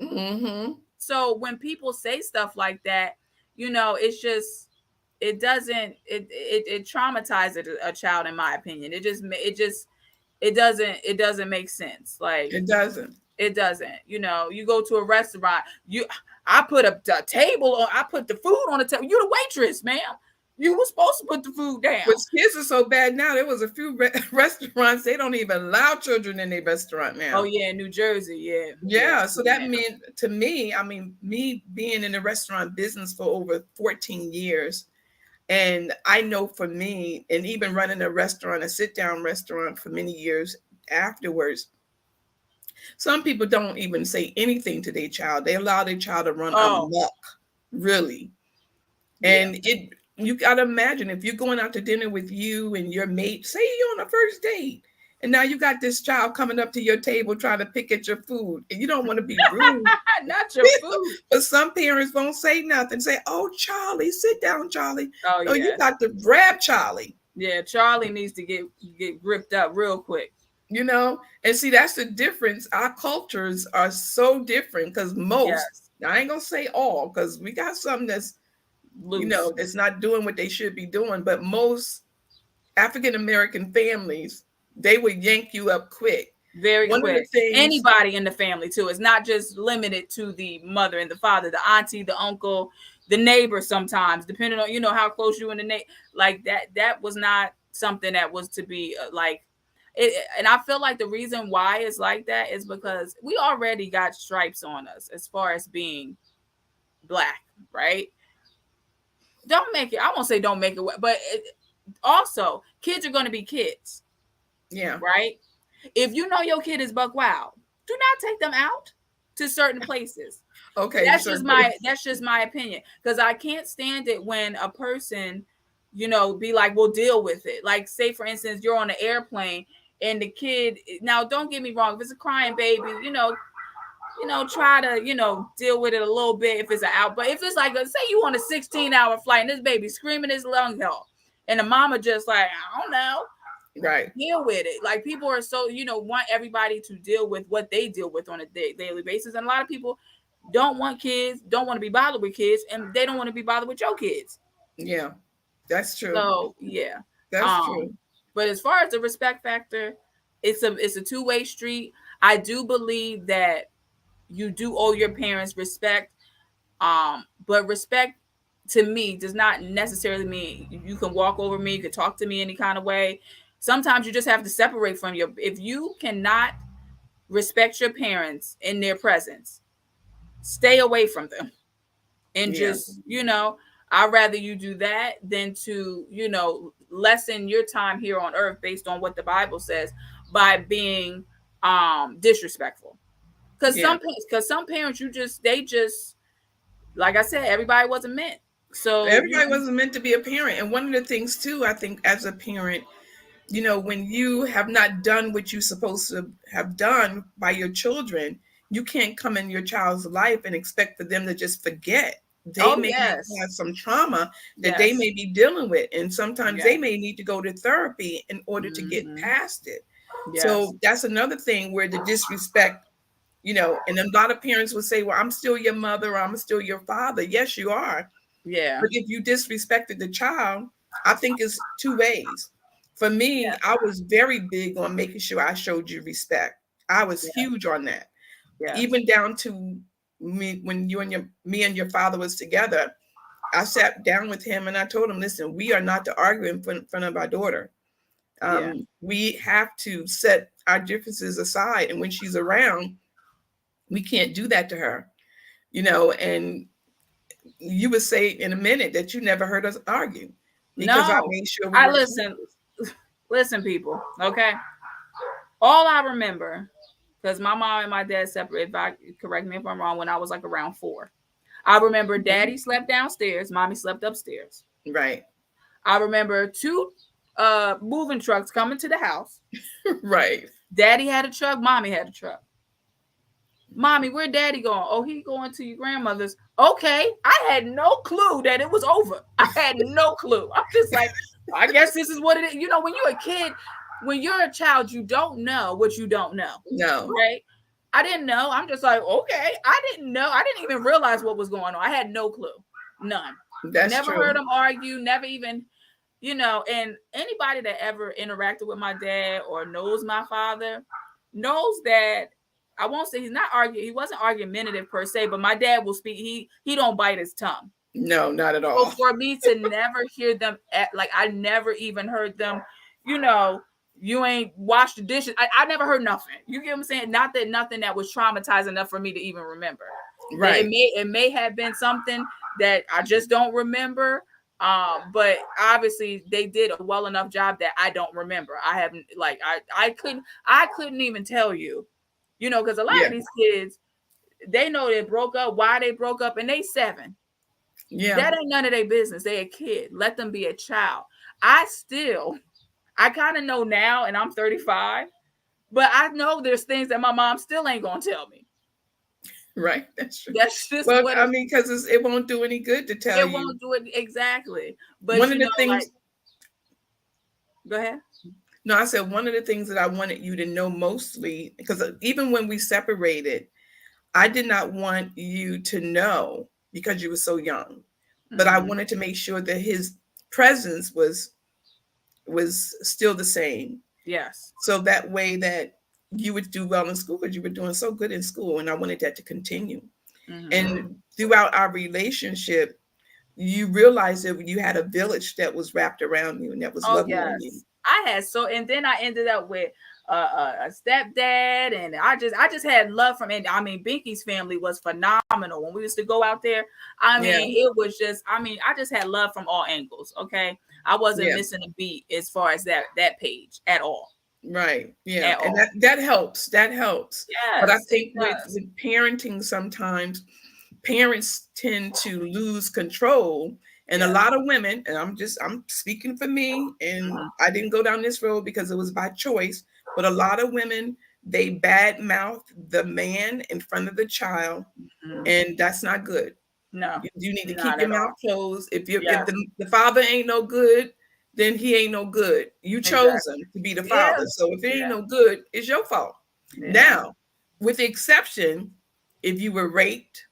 Mm-hmm. So when people say stuff like that, it's just, it doesn't, it traumatizes a child, in my opinion. It doesn't make sense. Like, It doesn't. it doesn't. You go to a restaurant, I put a table on, I put the food on the table. You the waitress, ma'am. You were supposed to put the food down. But kids are so bad now. There was a few restaurants, they don't even allow children in their restaurant Oh now. yeah, in New Jersey, yeah, yeah, Yeah. So that yeah. meant to me, I mean, me being in the restaurant business for over 14 years, and I know for me, and even running a restaurant, a sit down restaurant for many years afterwards, some people don't even say anything to their child. They allow their child to run Oh amok, really. yeah, And you gotta imagine if you're going out to dinner with you and your mate, say you're on a first date, And now you got this child coming up to your table trying to pick at your food, and you don't want to be rude. Not your food. But some parents won't say nothing. Say, "Oh, Charlie, sit down, Charlie." Oh No, you yeah. got to grab Charlie. Yeah, Charlie needs to get gripped up real quick. And see, that's the difference. Our cultures are so different because most, Yes. I ain't gonna say all, because we got some that's Loose. that's not doing what they should be doing, but most African American families, they would yank you up quick. Very One of the quick. things, Anybody in the family too. It's not just limited to the mother and the father, the auntie, the uncle, the neighbor. Sometimes, depending on how close you and the neighbor, like that. That was not something that was to be like. It, and I feel like the reason why it's like that is because we already got stripes on us as far as being black, right? Don't make it. I won't say don't make it, but also kids are going to be kids, yeah, right? If you know your kid is buck wild, do not take them out to certain places. okay, That's sir. just my opinion, because I can't stand it when a person, be like, we'll deal with it. Like, say for instance, you're on an airplane and the kid. Now, don't get me wrong. If it's a crying baby, try to deal with it a little bit if it's an out. But if it's like, say you on a 16-hour flight and this baby screaming his lungs off, and the mama just like, I don't know, Right. deal with it. Like, people are so want everybody to deal with what they deal with on a daily basis, and a lot of people don't want kids, don't want to be bothered with kids, and they don't want to be bothered with your kids. Yeah, that's true. So yeah. That's true. But as far as the respect factor, it's a two-way street. I do believe that you do owe your parents respect, but respect to me does not necessarily mean you can walk over me, you can talk to me any kind of way. Sometimes you just have to separate from your. If you cannot respect your parents in their presence, stay away from them, and Yeah, just I'd rather you do that than to lessen your time here on earth based on what the Bible says by being disrespectful. Because yeah. some parents, they just, like I said, everybody wasn't meant. So Everybody wasn't meant to be a parent. And one of the things too, I think as a parent, when you have not done what you're supposed to have done by your children, you can't come in your child's life and expect for them to just forget. They oh may yes, have some trauma that they yes, may be dealing with, and sometimes yes, they may need to go to therapy in order to get hmm, past it. yes, So that's another thing where the disrespect, and a lot of parents would say, "Well, I'm still your mother, or I'm still your father." Yes, you are. yeah, But if you disrespected the child, I think it's two ways. For me, yes, I was very big on making sure I showed you respect. I was yes, huge on that. yes, Even down to me when me and your father was together, I sat down with him and I told him, "Listen, we are not to argue in front of our daughter. yeah. We have to set our differences aside, and when she's around, we can't do that to her." And you would say in a minute that you never heard us argue because I No, made sure we I were listen. close. Listen, people. Okay, all I remember, because my mom and my dad separated. If I correct me if I'm wrong, when I was like around 4. I remember Mhm. Daddy slept downstairs, Mommy slept upstairs. Right. I remember 2 moving trucks coming to the house. Right. Daddy had a truck, Mommy had a truck. Mommy, where Daddy going? Oh, he going to your grandmother's. Okay, I had no clue that it was over. I had no clue. I'm just like, I guess this is what it is. When you're a kid, when you're a child, you don't know what you don't know, No, right? I didn't know. I'm just like, okay, I didn't know. I didn't even realize what was going on. I had no clue, none. that's Never heard true. them argue. Never even, And anybody that ever interacted with my dad or knows my father knows that I won't say he's not arguing. He wasn't argumentative per se, but my dad will speak. He don't bite his tongue. No, not at So all. for me to never hear them like I never even heard them, you know, you ain't washed the dishes. I never heard nothing. You get what I'm saying? Not that nothing that was traumatizing enough for me to even remember. It Right. may have been something that I just don't remember. But obviously they did a well enough job that I don't remember. I haven't like I couldn't even tell you, because a lot Yeah. of these kids, they know they broke up, why they broke up, and they 7. Yeah. That ain't none of their business. They a kid. Let them be a child. I kind of know now, and I'm 35. But I know there's things that my mom still ain't gonna tell me. Right. That's true. That's just Well, what I mean, because it won't do any good to tell it you. won't do it exactly. But One of the like, things, go ahead. no, I said one of the things that I wanted you to know mostly, because even when we separated, I did not want you to know because you were so young, but I Hmm. wanted to make sure that his presence was still the same. Yes. So that way that you would do well in school because you were doing so good in school, and I wanted that to continue. Hmm. And throughout our relationship, you realized that you had a village that was wrapped around you and that was Oh loving on you. yes, I had so, and then I ended up with a stepdad, and I just had love from. And I mean, Binky's family was phenomenal when we used to go out there. I Yeah, mean, it was just, I mean, I just had love from all angles. Okay, I wasn't yeah, missing a beat as far as that page at all, right. Yeah, at and all. that helps. That helps. But I Yes, it think does. with parenting, sometimes parents tend to lose control, and a Yeah. lot of women, and I'm speaking for me, and Mhm. I didn't go down this road because it was by choice, but a lot of women, they bad mouth the man in front of the child, Mhm. and that's not good. No, You need to keep not your at mouth all. closed. If Yes, the father ain't no good, then he ain't no good. You chose exactly. him to be the Yeah, father. So if it ain't yeah, no good, it's your fault. yeah, Now, with the exception, if you were raped,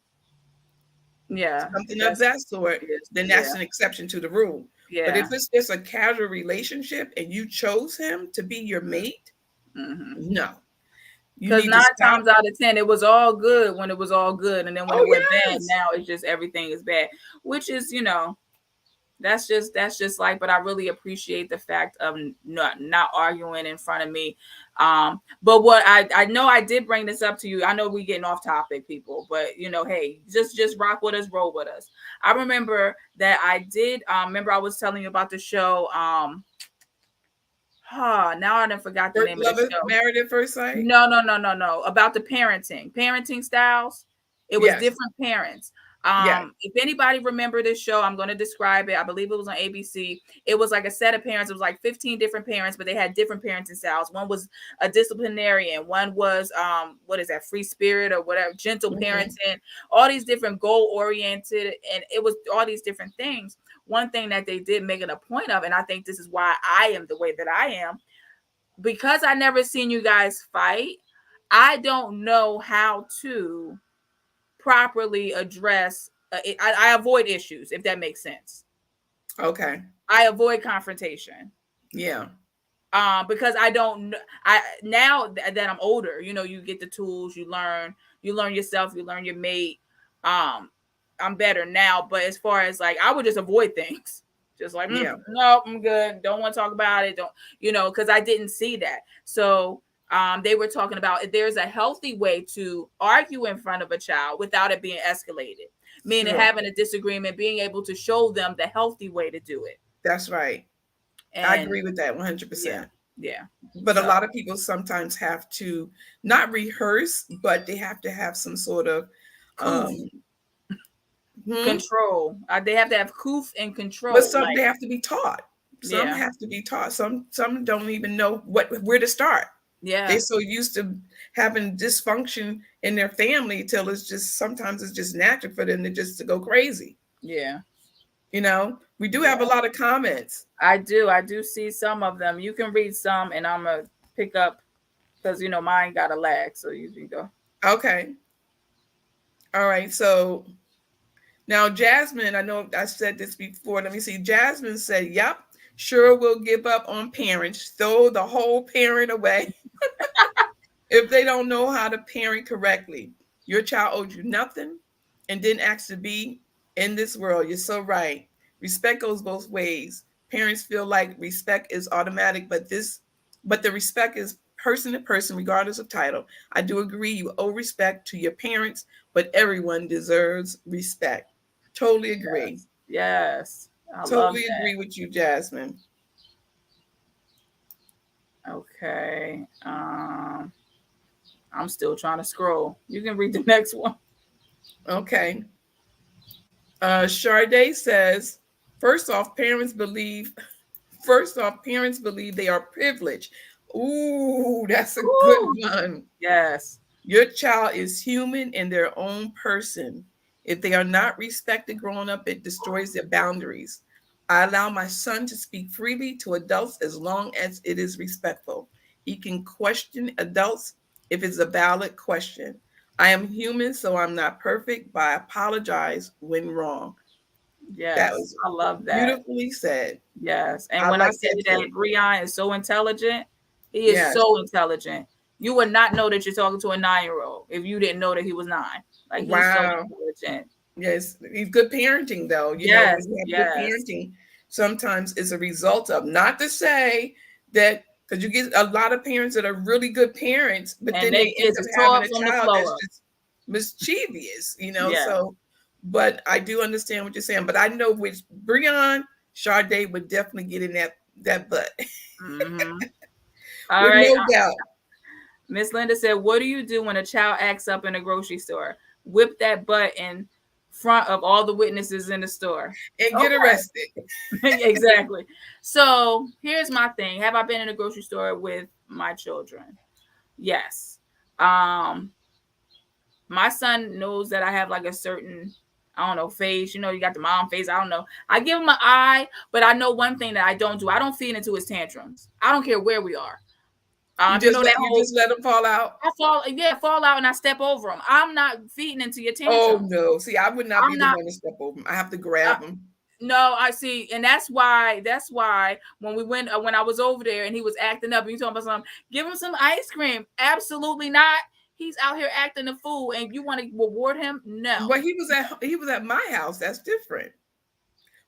yeah. something of That's, that sort, yes, then yeah, that's an exception to the rule. But if yeah. it's just a casual relationship and you chose him to be your mate, Hmm. no. You Because need to nine stop. times out of ten, it was all good when it was all good, and then when Oh it went bad, yes. now it's just everything is bad. Which is, that's just like. But I really appreciate the fact of not arguing in front of me. But what I know, I did bring this up to you. I know we getting off topic, people, but hey, just rock with us, roll with us. I remember that I did. Remember I was telling you about the show. Now I done forgot the name of the Love it, show. married at first sight. No, no, no, no, no. About the parenting styles. It was Yes. different parents. Yes. If anybody remember this show, I'm going to describe it. I believe it was on ABC. It was like a set of parents. It was like 15 different parents, but they had different parenting styles. One was a disciplinarian. One was what is that? Free spirit or whatever, gentle Hmm. parenting. All these different goal oriented, and it was all these different things. One thing that they did make it a point of, and I think this is why I am the way that I am, because I never seen you guys fight, I don't know how to properly address. I avoid issues, if that makes sense. Okay. I avoid confrontation. Yeah. Because I don't know. I now that I'm older, you get the tools, you learn yourself, you learn your mate. Um, I'm better now, but as far as like, I would just avoid things, just like, Yeah. no, I'm good. Don't want to talk about it. Don't, because I didn't see that. So, they were talking about if there's a healthy way to argue in front of a child without it being escalated, meaning Sure. having a disagreement, being able to show them the healthy way to do it, That's right. I and agree with that yeah, 100%. yeah. But a So. lot of people sometimes have to not rehearse, but they have to have some sort of Coof, um hmm? control. They have to have coof and But control. some Like, they have to be taught. Some yeah, have to be taught. Some don't even know where to start. yeah, They're so used to having dysfunction in their family till it's just sometimes it's just natural for them to just to go crazy. yeah, We do have a yeah. lot of comments. I do see some of them. You can read some, and I'm gonna pick up because mine got a lag, so you can go. Okay. All right. So now, Jasmine, I know I said this before. Let me see. Jasmine said, "Yep, sure will give up on parents, throw the whole parent away if they don't know how to parent correctly. Your child owed you nothing and didn't ask to be in this world. You're so right. Respect goes both ways. Parents feel like respect is automatic, but the respect is person to person, regardless of title. I do agree you owe respect to your parents, but everyone deserves respect. Totally agree. Yes, yes, I love Totally agree with you, Jasmine. that. Okay, I'm still trying to scroll. You can read the next one. Okay. Sade says, first off, parents believe they are privileged. Ooh, that's a good Ooh, one. yes. Your child is human in their own person. If they are not respected growing up, it destroys their boundaries. I allow my son to speak freely to adults as long as it is respectful. He can question adults if it's a valid question. I am human, so I'm not perfect, but I apologize when wrong. That Yes. was I love that. beautifully said. Yes. And I when I like say that that too. Breon is so intelligent, he is Yes. so intelligent. You would not know that you're talking to a 9-year-old if you didn't know that he was 9. Like he's so Wow. intelligent. Yes, it's good parenting though. You know, Yes, when you have good yes. parenting, sometimes it's a result of, not to say that, because you get a lot of parents that are really good parents, but And then they they end kids up is having tore a up from the child flow that's up. just mischievous, you know. Yeah. So, but I do understand what you're saying. But I know which Breon Sade would definitely get in that butt Mm-hmm. All with right. no doubt. Miss Linda said, "What do you do when a child acts up in a grocery store? Whip that butt in front of all the witnesses in the store." And get Okay. arrested. Exactly. So here's my thing. Have I been in a grocery store with my children? Yes. Um, my son knows that I have like a certain, I don't know, face. You know, you got the mom face. I don't know. I give him an eye, but I know one thing that I don't do. I don't feed into his tantrums. I don't care where we are. You know that You whole just let them fall out. fall out and I step over them. I'm not feeding into your Oh tantrums. no! See, I would not be I'm the not. one to step over 'em. I have to Uh, grab them. no, I see, and that's why when we went when I was over there and he was acting up and you talking about something, give him some ice cream. Absolutely not. He's out here acting a fool, and you want to reward him? No. But he was at my house. That's different.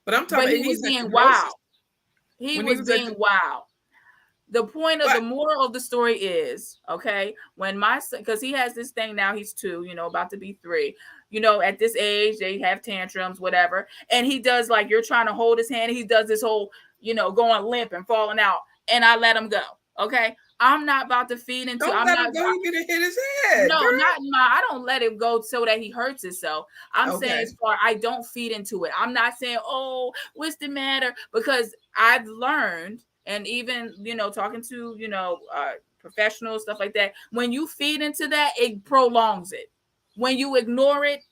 But I'm But talking he about was he's at the being grocery wild. store. He When he was was at being the wild. The point of but the moral of the story is, okay, when my son, because he has this thing now, he's 2, about to be 3. At this age they have tantrums, whatever, and he does, like, you're trying to hold his hand, he does this whole, going limp and falling out, and I let him go. Okay, I'm not about to feed into, don't I'm let not, him go. You gonna hit his head, no, girl. not my. I don't let it go so that he hurts himself. I'm saying, Okay. as far, I don't feed into it. I'm not saying, oh, what's the matter? Because I've learned, and even talking to professionals, stuff like that. When you feed into that, it prolongs it. When you ignore it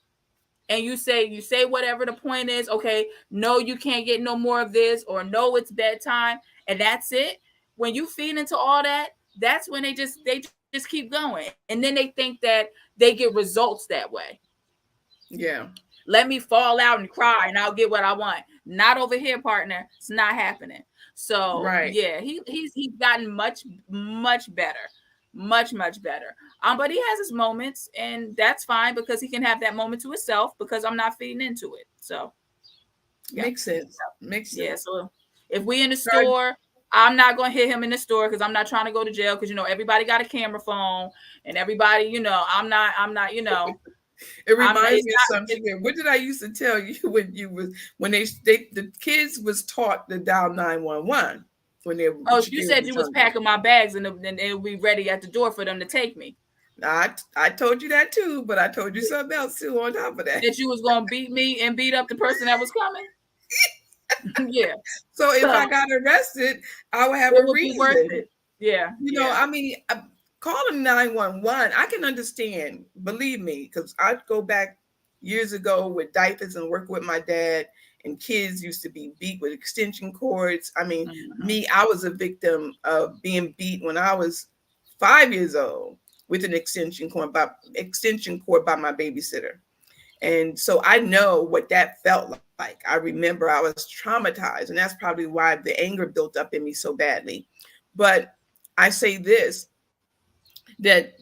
and you say whatever the point is, okay, no, you can't get no more of this, or no, it's bedtime, and that's it. When you feed into all that, that's when they just keep going, and then they think that they get results that way. Yeah. Let me fall out and cry and I'll get what I want. Not over here, partner. It's not happening. So Right. yeah, he's gotten much better, much better. But he has his moments, and that's fine because he can have that moment to himself because I'm not feeding into it. So yeah, Makes sense. Makes yeah. sense. So if we in the Sorry. store, I'm not gonna hit him in the store because I'm not trying to go to jail because everybody got a camera phone and everybody, I'm not. It I'm not. reminds It's me of not. something. What did I used to tell you when the kids was taught to dial 911 when they Oh, what your you kids said was you was hungry. packing my bags and it'll be ready at the door for them to take me. I told you that too, but I told you something else too on top of that. That you was gonna beat me and beat up the person that was coming. Yeah. So if So I got arrested, I would have it a would be worth reason. it. Yeah. Yeah. I mean, calling 911, I can understand, believe me, because I'd go back years ago with diapers and work with my dad, and kids used to be beat with extension cords. I mean, Mm-hmm. I was a victim of being beat when I was 5 years old with an extension cord by my babysitter. And so I know what that felt like. I remember I was traumatized, and that's probably why the anger built up in me so badly. But I say this, that,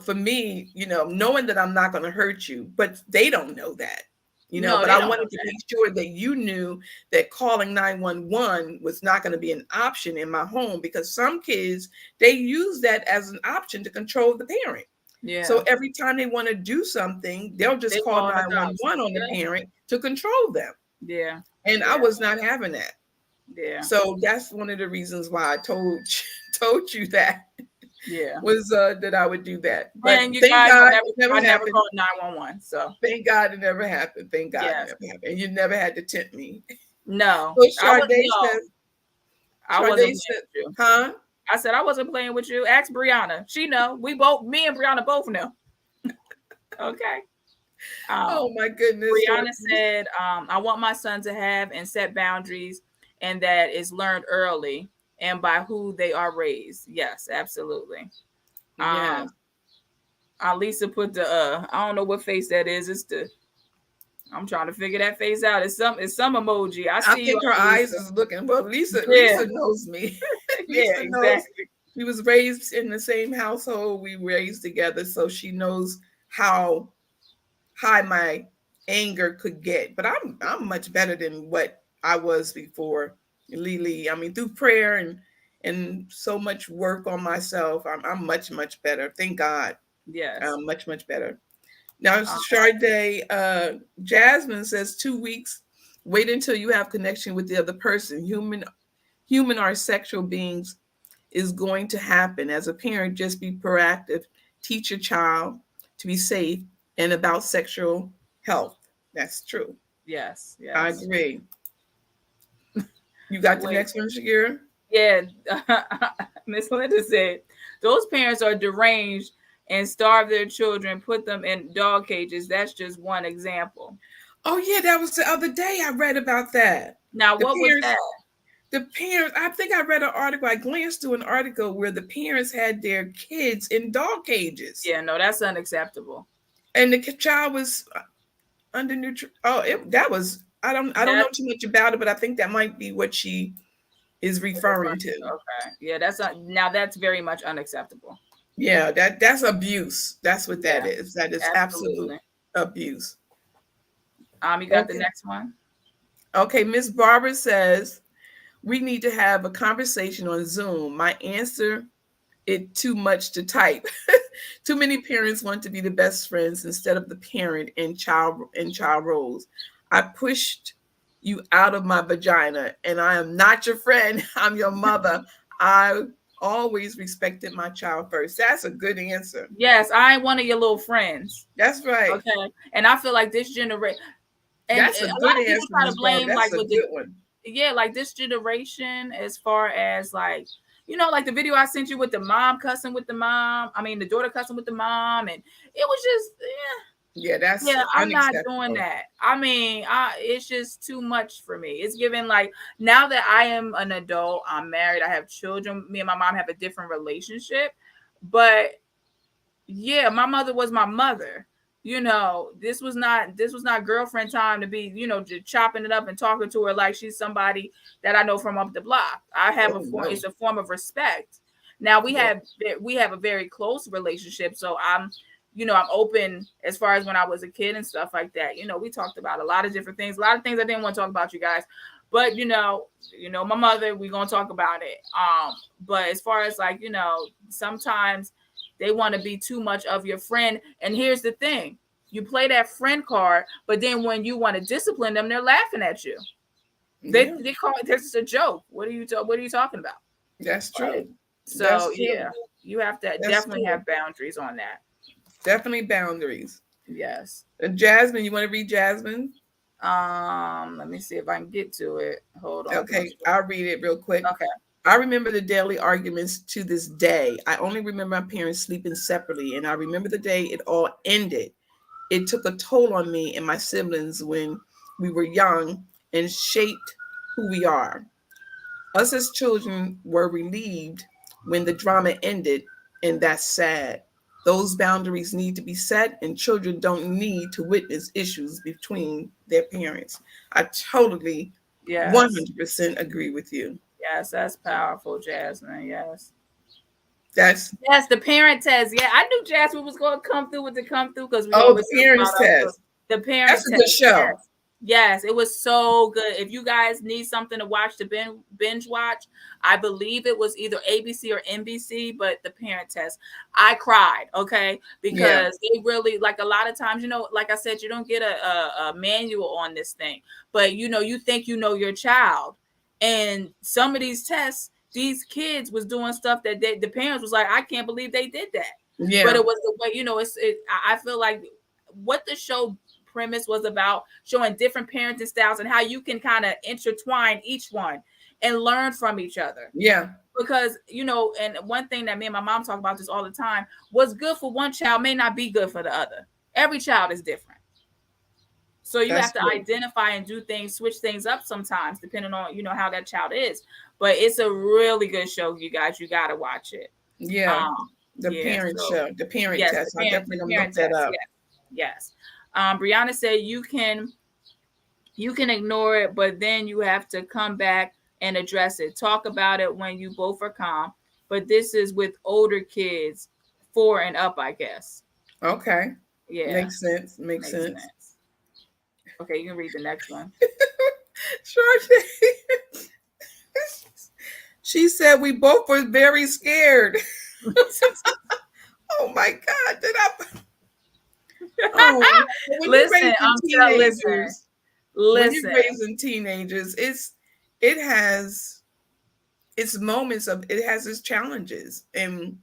for me, knowing that I'm not going to hurt you, but they don't know that. No, But they I don't know wanted to that. make sure that you knew that calling 911 was not going to be an option in my home, because some kids, they use that as an option to control the parent. Yeah. So every time they want to do something, they'll They just call calling the cops. 911 on the Yeah. parent to control them. Yeah. And I Yeah. was not having that. Yeah. So that's one of the reasons why I told you that Yeah. was that I would do that. But And you thank guys, God it I never never happened. called 911. So Thank God it never happened. Thank God it yes. never happened. And you never had to tempt me. No. So I would no. I Sade wasn't playing says, with you. huh? I said I wasn't playing with you. Ask Brianna. She know. We both, me and Brianna both know. Okay. Oh Um, my goodness, Lord. Brianna said, I want my son to have and set boundaries, and that is learned early and by who they are raised. Yes, absolutely. Yes. Lisa put the I don't know what face that is. It's the, I'm trying to figure that face out. It's some emoji. I I see you, think her eyes Lisa. is looking. Well, Lisa Yeah, knows me. yeah, Lisa knows. exactly. We was raised in the same household. We raised together, so she knows how high my anger could get. But I'm much better than what I was before, Lily. I mean, through prayer and so much work on myself, I'm much better. Thank God. Yes. Much better. Now, Uh, Sade, Jasmine says 2 weeks. Wait until you have connection with the other person. Human or sexual beings is going to happen. As a parent, just be proactive. Teach your child to be safe and about sexual health. That's true. yes, I yes. agree. You got the Wait, next one, Shakira? yeah. Miss Linda said those parents are deranged and starve their children, put them in dog cages. That's just one example. Oh yeah, that was the other day I read about that. Now, The what was parents that? the parents, I think I read an article, I glanced through an article where the parents had their kids in dog cages. Yeah, no, that's unacceptable. And the child was under nutrition. That was, I don't know That too much about it, but I think that might be what she is referring to. okay. Yeah, now that's very much unacceptable. Yeah, that's abuse. That's what that Yeah, is. That is absolute absolutely. abuse. You got the Okay. next one? Okay, Miss Barbara says we need to have a conversation on Zoom. My answer, it too much to type. Too many parents want to be the best friends instead of the parent in child roles. I pushed you out of my vagina and I am not your friend. I'm your mother. I always respected my child first. That's a good answer. Yes, I ain't one of your little friends. That's right. Okay. And I feel like this generation, and That's a a good lot of people answer, try to Miss Barbara. blame That's like a with the, good one. yeah, like this generation, as far as like, like the video I sent you with the mom cussing with the mom. I mean, the daughter cussing with the mom, and it was just, Yeah, that's yeah, I'm not doing unacceptable. that. I mean, it's just too much for me. It's given like, now that I am an adult, I'm married, I have children. Me and my mom have a different relationship, but yeah, my mother was my mother. This was not girlfriend time to be, just chopping it up and talking to her like she's somebody that I know from up the block. I have Oh no. it's a form of respect. Now we Yeah. have a very close relationship, so I'm open as far as when I was a kid and stuff like that. We talked about a lot of different things, a lot of things I didn't want to talk about, you guys. But my mother, we're gonna talk about it. But as far as like, sometimes they want to be too much of your friend. And here's the thing: you play that friend card, but then when you want to discipline them, they're laughing at you. They Yeah, they call it, this is a joke. What are you talking about? that's true. Right. So That's true. yeah, you have to That's definitely true. have boundaries on that. Definitely boundaries. Yes. Jasmine, you want to read Jasmine? Let me see if I can get to it. Hold on, Okay, Portugal. I'll read it real quick. Okay. I remember the daily arguments to this day. I only remember my parents sleeping separately, and I remember the day it all ended. It took a toll on me and my siblings when we were young and shaped who we are. Us as children were relieved when the drama ended, and that's sad. Those boundaries need to be set, and children don't need to witness issues between their parents. I totally Yes. 100% agree with you. Yes, that's powerful, Jasmine. Yes. That's, Yes, the parent test. Yeah, I knew Jasmine was going to come through with the come through because we oh, always the talk about parents our children. test. The That's parent a test. good show. Yes. Yes, it was so good. If you guys need something to watch, to binge watch, I believe it was either ABC or NBC, but the parent test. I cried, okay, Yeah, because they really, like, a lot of times, like I said, you don't get a manual on this thing, but you think your child, and some of these tests, these kids was doing stuff that the parents was like, I can't believe they did that. But yeah, it was the way, I feel like what the show premise was about, showing different parenting styles and how you can kind of intertwine each one. and learn from each other. Yeah, Because, and one thing that me and my mom talk about this all the time, what's good for one child may not be good for the other. Every child is different. So you have that's to true. identify and do things, switch things up sometimes, depending on, how that child is. But it's a really good show, you guys. You gotta watch it. Yeah, Um, the yeah, parent so show, the parent yes, test. I definitely the gonna parent look that test, up. yes, yes. Brianna said you can ignore it, but then you have to come back and address it. Talk about it when you both are calm. But this is with older kids, 4 and up, I guess. Okay, Yeah, makes sense. Makes makes sense. sense. Okay, you can read the next one. Sure. She said we both were very scared. Oh my God! Did I? Oh, when you're Listen, raising listen, teenagers, when you're listen. raising teenagers, it has its moments of it has its challenges, and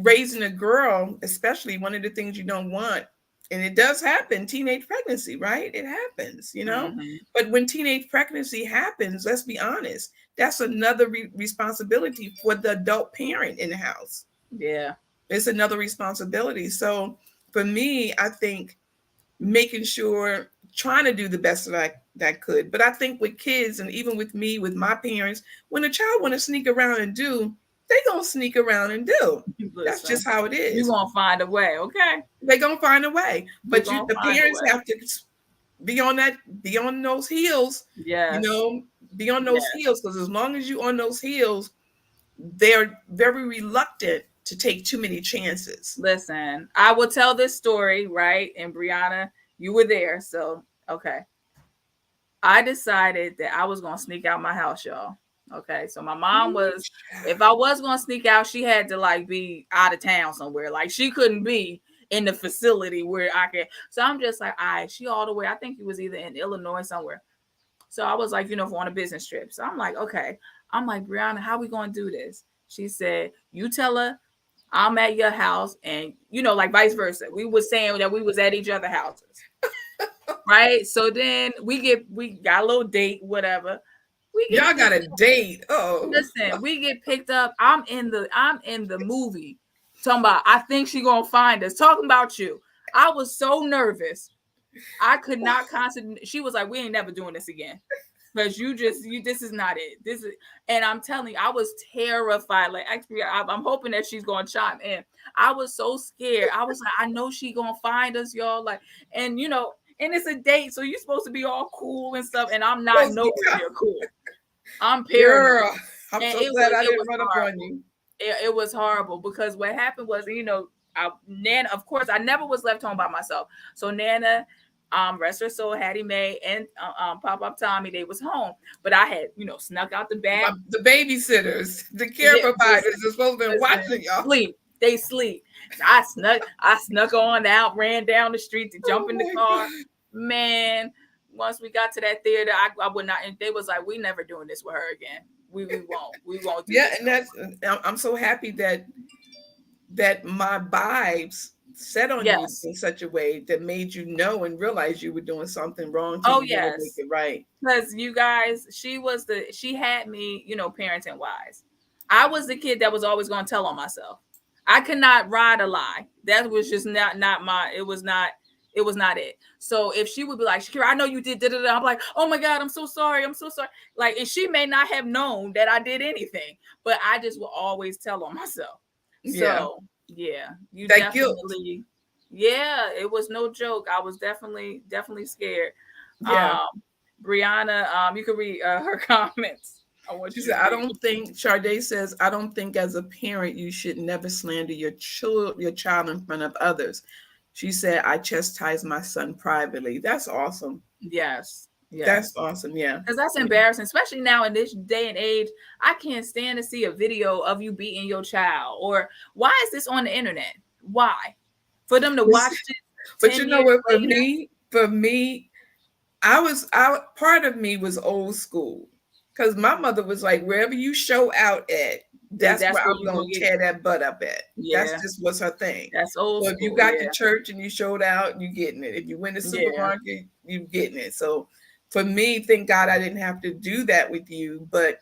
raising a girl, especially, one of the things you don't want, and it does happen, teenage pregnancy, right? It happens. Hmm. But when teenage pregnancy happens, let's be honest, that's another responsibility for the adult parent in the house. Yeah. It's another responsibility. So for me, I think making sure, trying to do the best that could. But I think with kids, and even with me, with my parents, when a child want to sneak around and do, they gonna sneak around and do. That's Listen, just how it you're is. gonna find a way, okay? They gonna find a way. You're But gonna the find a parents way. have to be on that, be on those heels. You Yes. know, be on those Yes. heels, because as long as you on those heels, they're very reluctant to take too many chances. Listen, I will tell this story, right? And Brianna, you were there. So, okay. I decided that I was going to sneak out my house, y'all. Okay. So, my mom Ooh, was, if child. I was going to sneak out, she had to like be out of town somewhere. Like, she couldn't be in the facility where I could. So, I'm just like, all right, she all the way. I think it was either in Illinois somewhere. So, I was like, on a business trip. So, I'm like, okay. I'm like, Brianna, how we going to do this? She said, you tell her I'm at your house, and like vice versa. We was saying that we was at each other houses, right? So then we got a little date, whatever. We get Y'all got picked a date. Oh, Listen, we get picked up. I'm in the movie talking about I think she gonna find us. Talking about you. I was so nervous. I could not concentrate. She was like, "We ain't never doing this again." Because this is not it. This is, and I'm telling you, I was terrified. Like, actually, I'm hoping that she's gonna chime in. I was so scared. I was like, I know she gonna find us, y'all. Like, and and it's a date, so you're supposed to be all cool and stuff. And I'm not supposed to be nowhere near cool. I'm paranoid, girl. I'm and so it glad was I it didn't was run up on horrible. you. It was horrible because what happened was, Nana, of course, I never was left home by myself. So Nana, rest her soul, Hattie Mae, and Pop Up Tommy, they was home. But I had, snuck out the back. The babysitters, the care Yeah, providers are supposed to be listen, watching y'all. sleep. They sleep. So I snuck on out, ran down the street to jump Oh in the my car. God. Man, once we got to that theater, I would not. And they was like, "We never doing this with her again. We won't do Yeah, this and no that's, I'm so happy that my vibes set more." on you Yes. in such a way that made you know and realize you were doing something wrong till Oh you want to make yes. it right. Because you guys, she had me, parenting wise. I was the kid that was always going to tell on myself. I could not ride a lie. That was just not my. It was not it. So if she would be like, Shakira, I know you did. Da, da, da. I'm like, oh my God, I'm so sorry. I'm so sorry. Like, and she may not have known that I did anything, but I just will always tell on myself. Yeah, So yeah, you that guilt. definitely, yeah, it was no joke. I was definitely scared. Yeah. Um, Brianna, you can read her comments. I want She you said, to I read. don't think, Sade says, I don't think as a parent you should never slander your child in front of others. She said, I chastise my son privately. That's awesome. Yes, That's yes. awesome. Yeah. Because that's Yeah. embarrassing, especially now in this day and age. I can't stand to see a video of you beating your child. Or why is this on the internet? Why? For them to watch this But 10 you know years what, later? for me, I part of me was old school. Because my mother was like, wherever you show out at, that's That's where where I'm you gonna gonna get. tear that butt up at. That's Yeah, just what's her thing. that's old So if you school. got to Yeah, church and you showed out, you getting it. If you went to yeah, supermarket, you getting it. So for me, thank God I didn't have to do that with you, but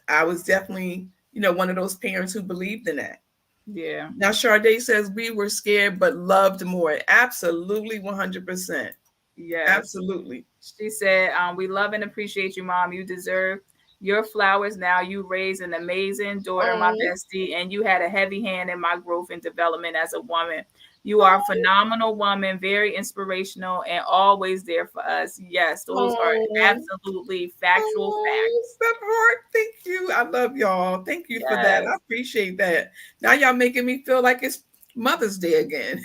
I was definitely, one of those parents who believed in that. Yeah. Now, Sade says we were scared but loved more. Absolutely, 100%. Yes. Absolutely. She said, "We love and appreciate you, Mom. You deserve your flowers now. You raised an amazing daughter, my Oh, bestie, and you had a heavy hand in my growth and development as a woman. You are a oh, phenomenal woman, very inspirational, and always there for us." Yes, those are oh, absolutely factual oh, facts. step heart. Thank you. I love y'all. Thank you for that. I Yes. appreciate that. Now y'all making me feel like it's Mother's Day again.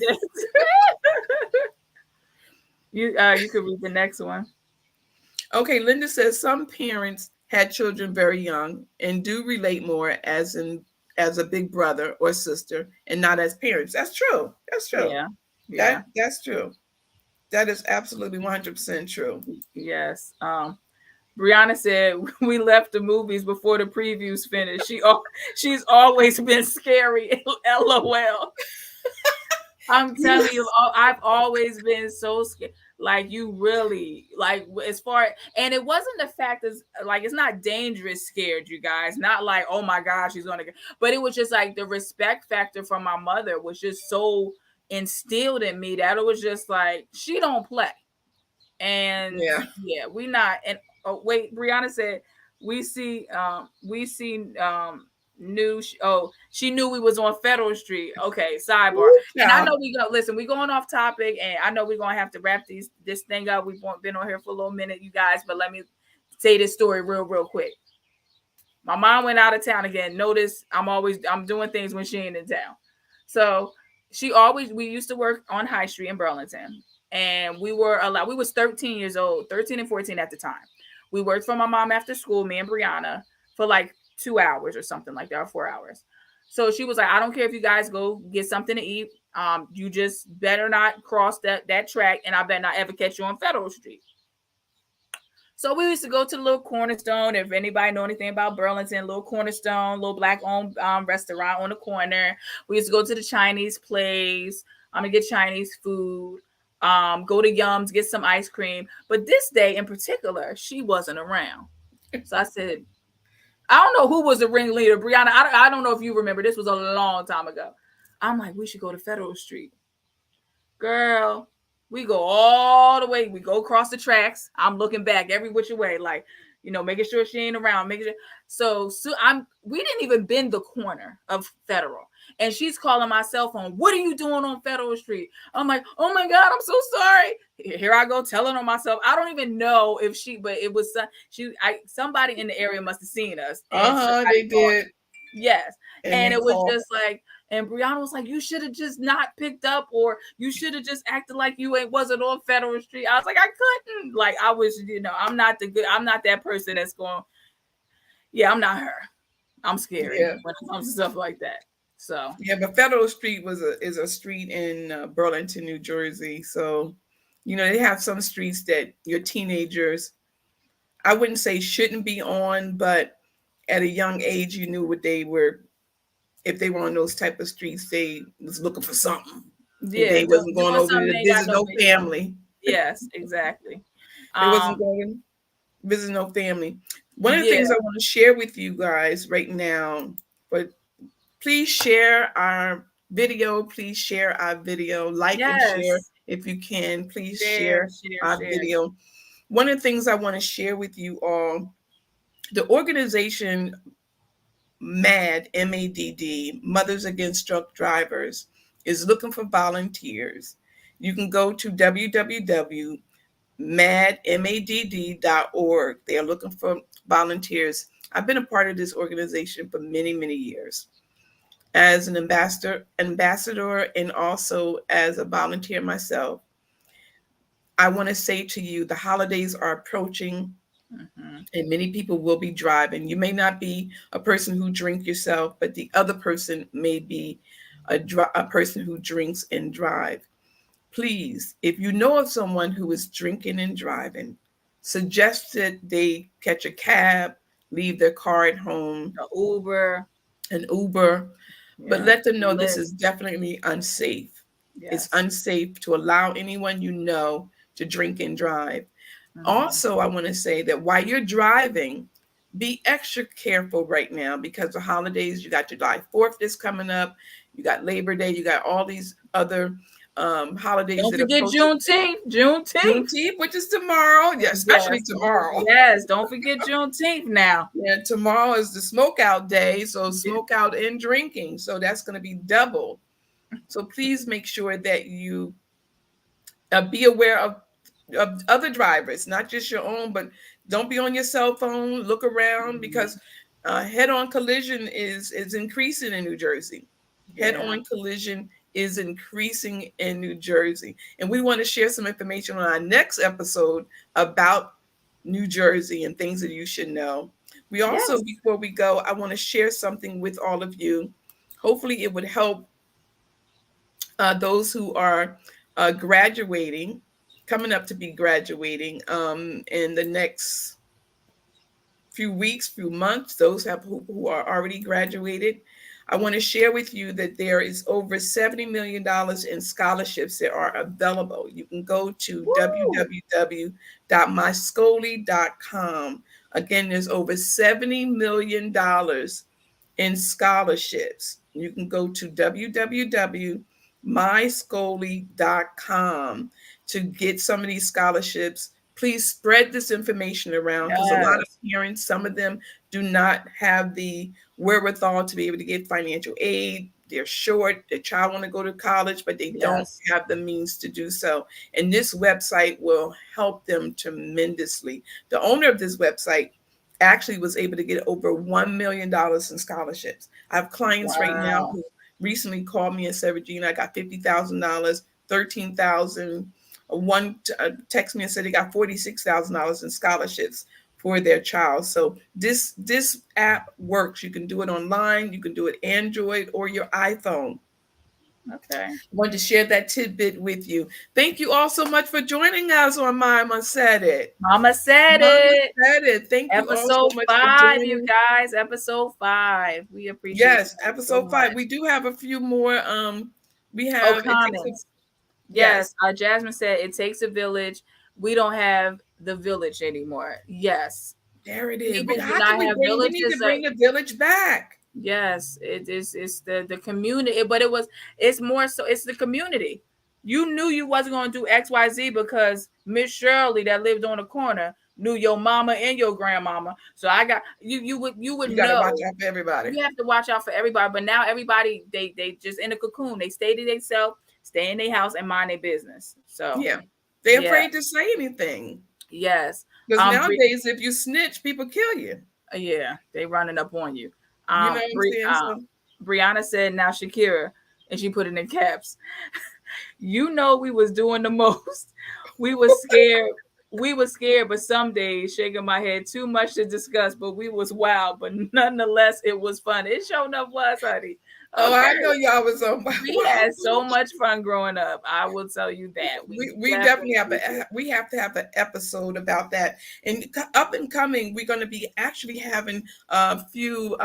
Yes. You could read the next one. Okay, Linda says some parents had children very young and do relate more as a big brother or sister and not as parents. That's true. That's true. Yeah. Yeah. That's true. That is absolutely 100% true. Yes. Brianna said we left the movies before the previews finished. She's always been scary. LOL. I'm You telling you, I've always been so scared. Like you really like as far and it wasn't the fact that like it's not dangerous scared you guys. Not like oh my gosh she's gonna get, but it was just like the respect factor from my mother was just so instilled in me that it was just like she don't play. And yeah. yeah, we not. And oh wait, Brianna said we see she knew we was on Federal Street. Okay, sidebar. Ooh, And I child. know we go listen, we going off topic, and I know we're gonna have to wrap this thing up. We've been on here for a little minute, you guys, but let me say this story real quick. My mom went out of town again. Notice I'm doing things when she ain't in town. So we used to work on High Street in Burlington. And we was 13 years old, 13 and 14 at the time. We worked for my mom after school, me and Brianna, for like 2 hours or something like that, or 4 hours. So she was like, I don't care if you guys go get something to eat. You just better not cross that track, and I better not ever catch you on Federal Street. So we used to go to the little Cornerstone. If anybody know anything about Burlington, little Cornerstone, little black-owned restaurant on the corner. We used to go to the Chinese place. I'm gonna get Chinese food. Go to Yums, get some ice cream. But this day in particular, she wasn't around. So I said, I don't know who was the ringleader, Brianna. I don't know if you remember. This was a long time ago. I'm like, we should go to Federal Street. Girl, we go all the way. We go across the tracks. I'm looking back every which way, like, making sure she ain't around. Making sure. So we didn't even bend the corner of Federal. And she's calling my cell phone. What are you doing on Federal Street? I'm like, oh my God, I'm so sorry. Here I go telling on myself. I don't even know if but it was somebody in the area must have seen us and Uh-huh, they somebody called. did. Yes. And And they it was called. just like, and Brianna was like, you should have just not picked up, or you should have just acted like you wasn't on Federal Street. I was like, I couldn't. Like I was, I'm not that person that's going, yeah, I'm not her. I'm scary Yeah. when it comes to stuff like that. So Yeah, but Federal Street is a street in Burlington, New Jersey. So, they have some streets that your teenagers, I wouldn't say shouldn't be on, but at a young age, you knew what they were. If they were on those type of streets, they was looking for something. And yeah, they wasn't going doing over something to they ain't got visit no no business. family. Yes, exactly. They wasn't Um, going to visit no family. One of the things yeah, I want to share with you guys right now, but please share our video. Please share our video. Like and share yes, if you can. Please share, share share, our share. video. One of the things I want to share with you all, the organization MAD, MADD, Mothers Against Drunk Drivers, is looking for volunteers. You can go to www.madd.org. They are looking for volunteers. I've been a part of this organization for many, many years as an ambassador and also as a volunteer myself. I want to say to you, the holidays are approaching Hmm. and many people will be driving. You may not be a person who drink yourself, but the other person may be a person who drinks and drive. Please, if you know of someone who is drinking and driving, suggest that they catch a cab, leave their car at home, The Uber, an Uber, but yeah, let them know this Lyft, is definitely unsafe. It's yes. unsafe to allow anyone you know to drink and drive. Mm-hmm. Also, I want to say that while you're driving, be extra careful right now because the holidays, you got July 4th that's coming up, you got Labor Day, you got all these other holidays Don't that are forget approaching. Juneteenth. Juneteenth. Juneteenth, which is tomorrow. Yeah, especially Yes. tomorrow. Yes. Don't forget Juneteenth now. Yeah, tomorrow is the smoke out day. So smoke out and drinking. So that's going to be double. So please make sure that you be aware of other drivers, not just your own, but don't be on your cell phone. Look around because head-on collision is increasing in New Jersey. Yeah. Head-on collision is increasing in New Jersey, and we want to share some information on our next episode about New Jersey and things that you should know. We also, Yes. before we go, I want to share something with all of you. Hopefully, it would help those who are graduating, coming up to be graduating in the next few weeks, few months, those who are already graduated. I want to share with you that there is over $70 million in scholarships that are available. You can go to Woo. www.myscoli.com. Again, there's over $70 million in scholarships. You can go to www.myscoli.com to get some of these scholarships. Please spread this information around because a lot of Yes. parents, some of them do not have the wherewithal to be able to get financial aid. They're short, their child want to go to college, but they don't Yes. have the means to do so. And this website will help them tremendously. The owner of this website actually was able to get over $1 million in scholarships. I have clients right now Wow. who recently called me and said, Regina, I got $50,000, 13,000. One text me and said they got $46,000 in scholarships for their child. So this app works. You can do it online. You can do it Android or your iPhone. Okay. I wanted to share that tidbit with you. Thank you all so much for joining us on Mama Said It. Mama said Mama it. Said It. Thank you all so Episode much for 5, you joining. guys. Episode 5. We appreciate Yes, you guys so episode five. much. We do have a few more. We Oh, have it takes a comments. yes. Yes. Jasmine said it takes a village. We don't have the village anymore. Yes. There it is. People do How can not we have bring? We need to villages. bring the village back. Yes, it is. It's the community, but it's more so. It's the community. You knew you wasn't going to do XYZ because Miss Shirley that lived on the corner knew your mama and your grandmama. So I got you. You would You got to watch know. out for everybody. You have to watch out for everybody. But now everybody they just in a cocoon. They stay to themselves, stay in their house and mind their business. So Yeah, they're yeah, afraid to say anything yes. because Bri- nowadays, if you snitch, people kill you. yeah, they running up on you. You know what I'm saying? So Brianna said, "Now Shakira," and she put it in caps. You know, we was doing the most. We was scared. We was scared, but some days shaking my head too much to discuss. But we was wild, but nonetheless, it was fun. It showed up was, honey. oh, I Okay, know y'all was on. we had so much fun growing up. I will tell you that we We definitely have definitely did. a we have to have an episode about that. And up and coming, we're going to be actually having a few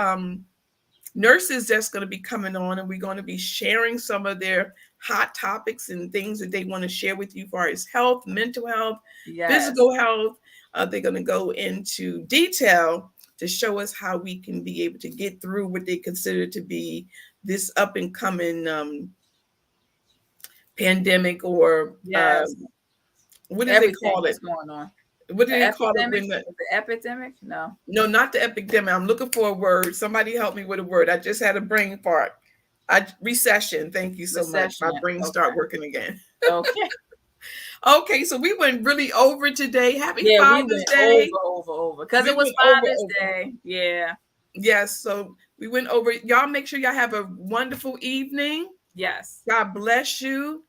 nurses that's going to be coming on, and we're going to be sharing some of their hot topics and things that they want to share with you as far as health, mental health, Yes, physical health. They're going to go into detail to show us how we can be able to get through what they consider to be this up and coming pandemic, or yes. what do they Everything call it? that's going on. What do The they call it epidemic. when the Is it epidemic? No, no, not the epidemic. I'm looking for a word. Somebody help me with a word. I just had a brain fart. Recession. Thank you so much. My recession. brain start Okay. working again. Okay. Okay, so we went really over today. Happy Yeah, we Father's went Day. over because We it was went Father's over. Day. Yeah. Yes, so we went over. Y'all make sure y'all have a wonderful evening. Yes. God bless you.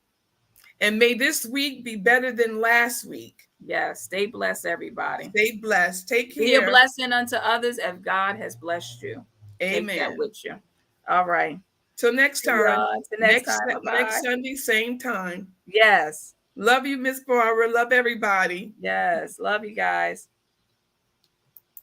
And may this week be better than last week. Yes. Stay blessed, everybody. Stay blessed. Take Be a care. blessing unto others if God has blessed you. Take that Amen. with you. All right. Till next See time. y'all. Until next time. Bye Next bye. Sunday, same time. Yes. Love you, Miss Barbara. Love everybody. Yes. Love you guys.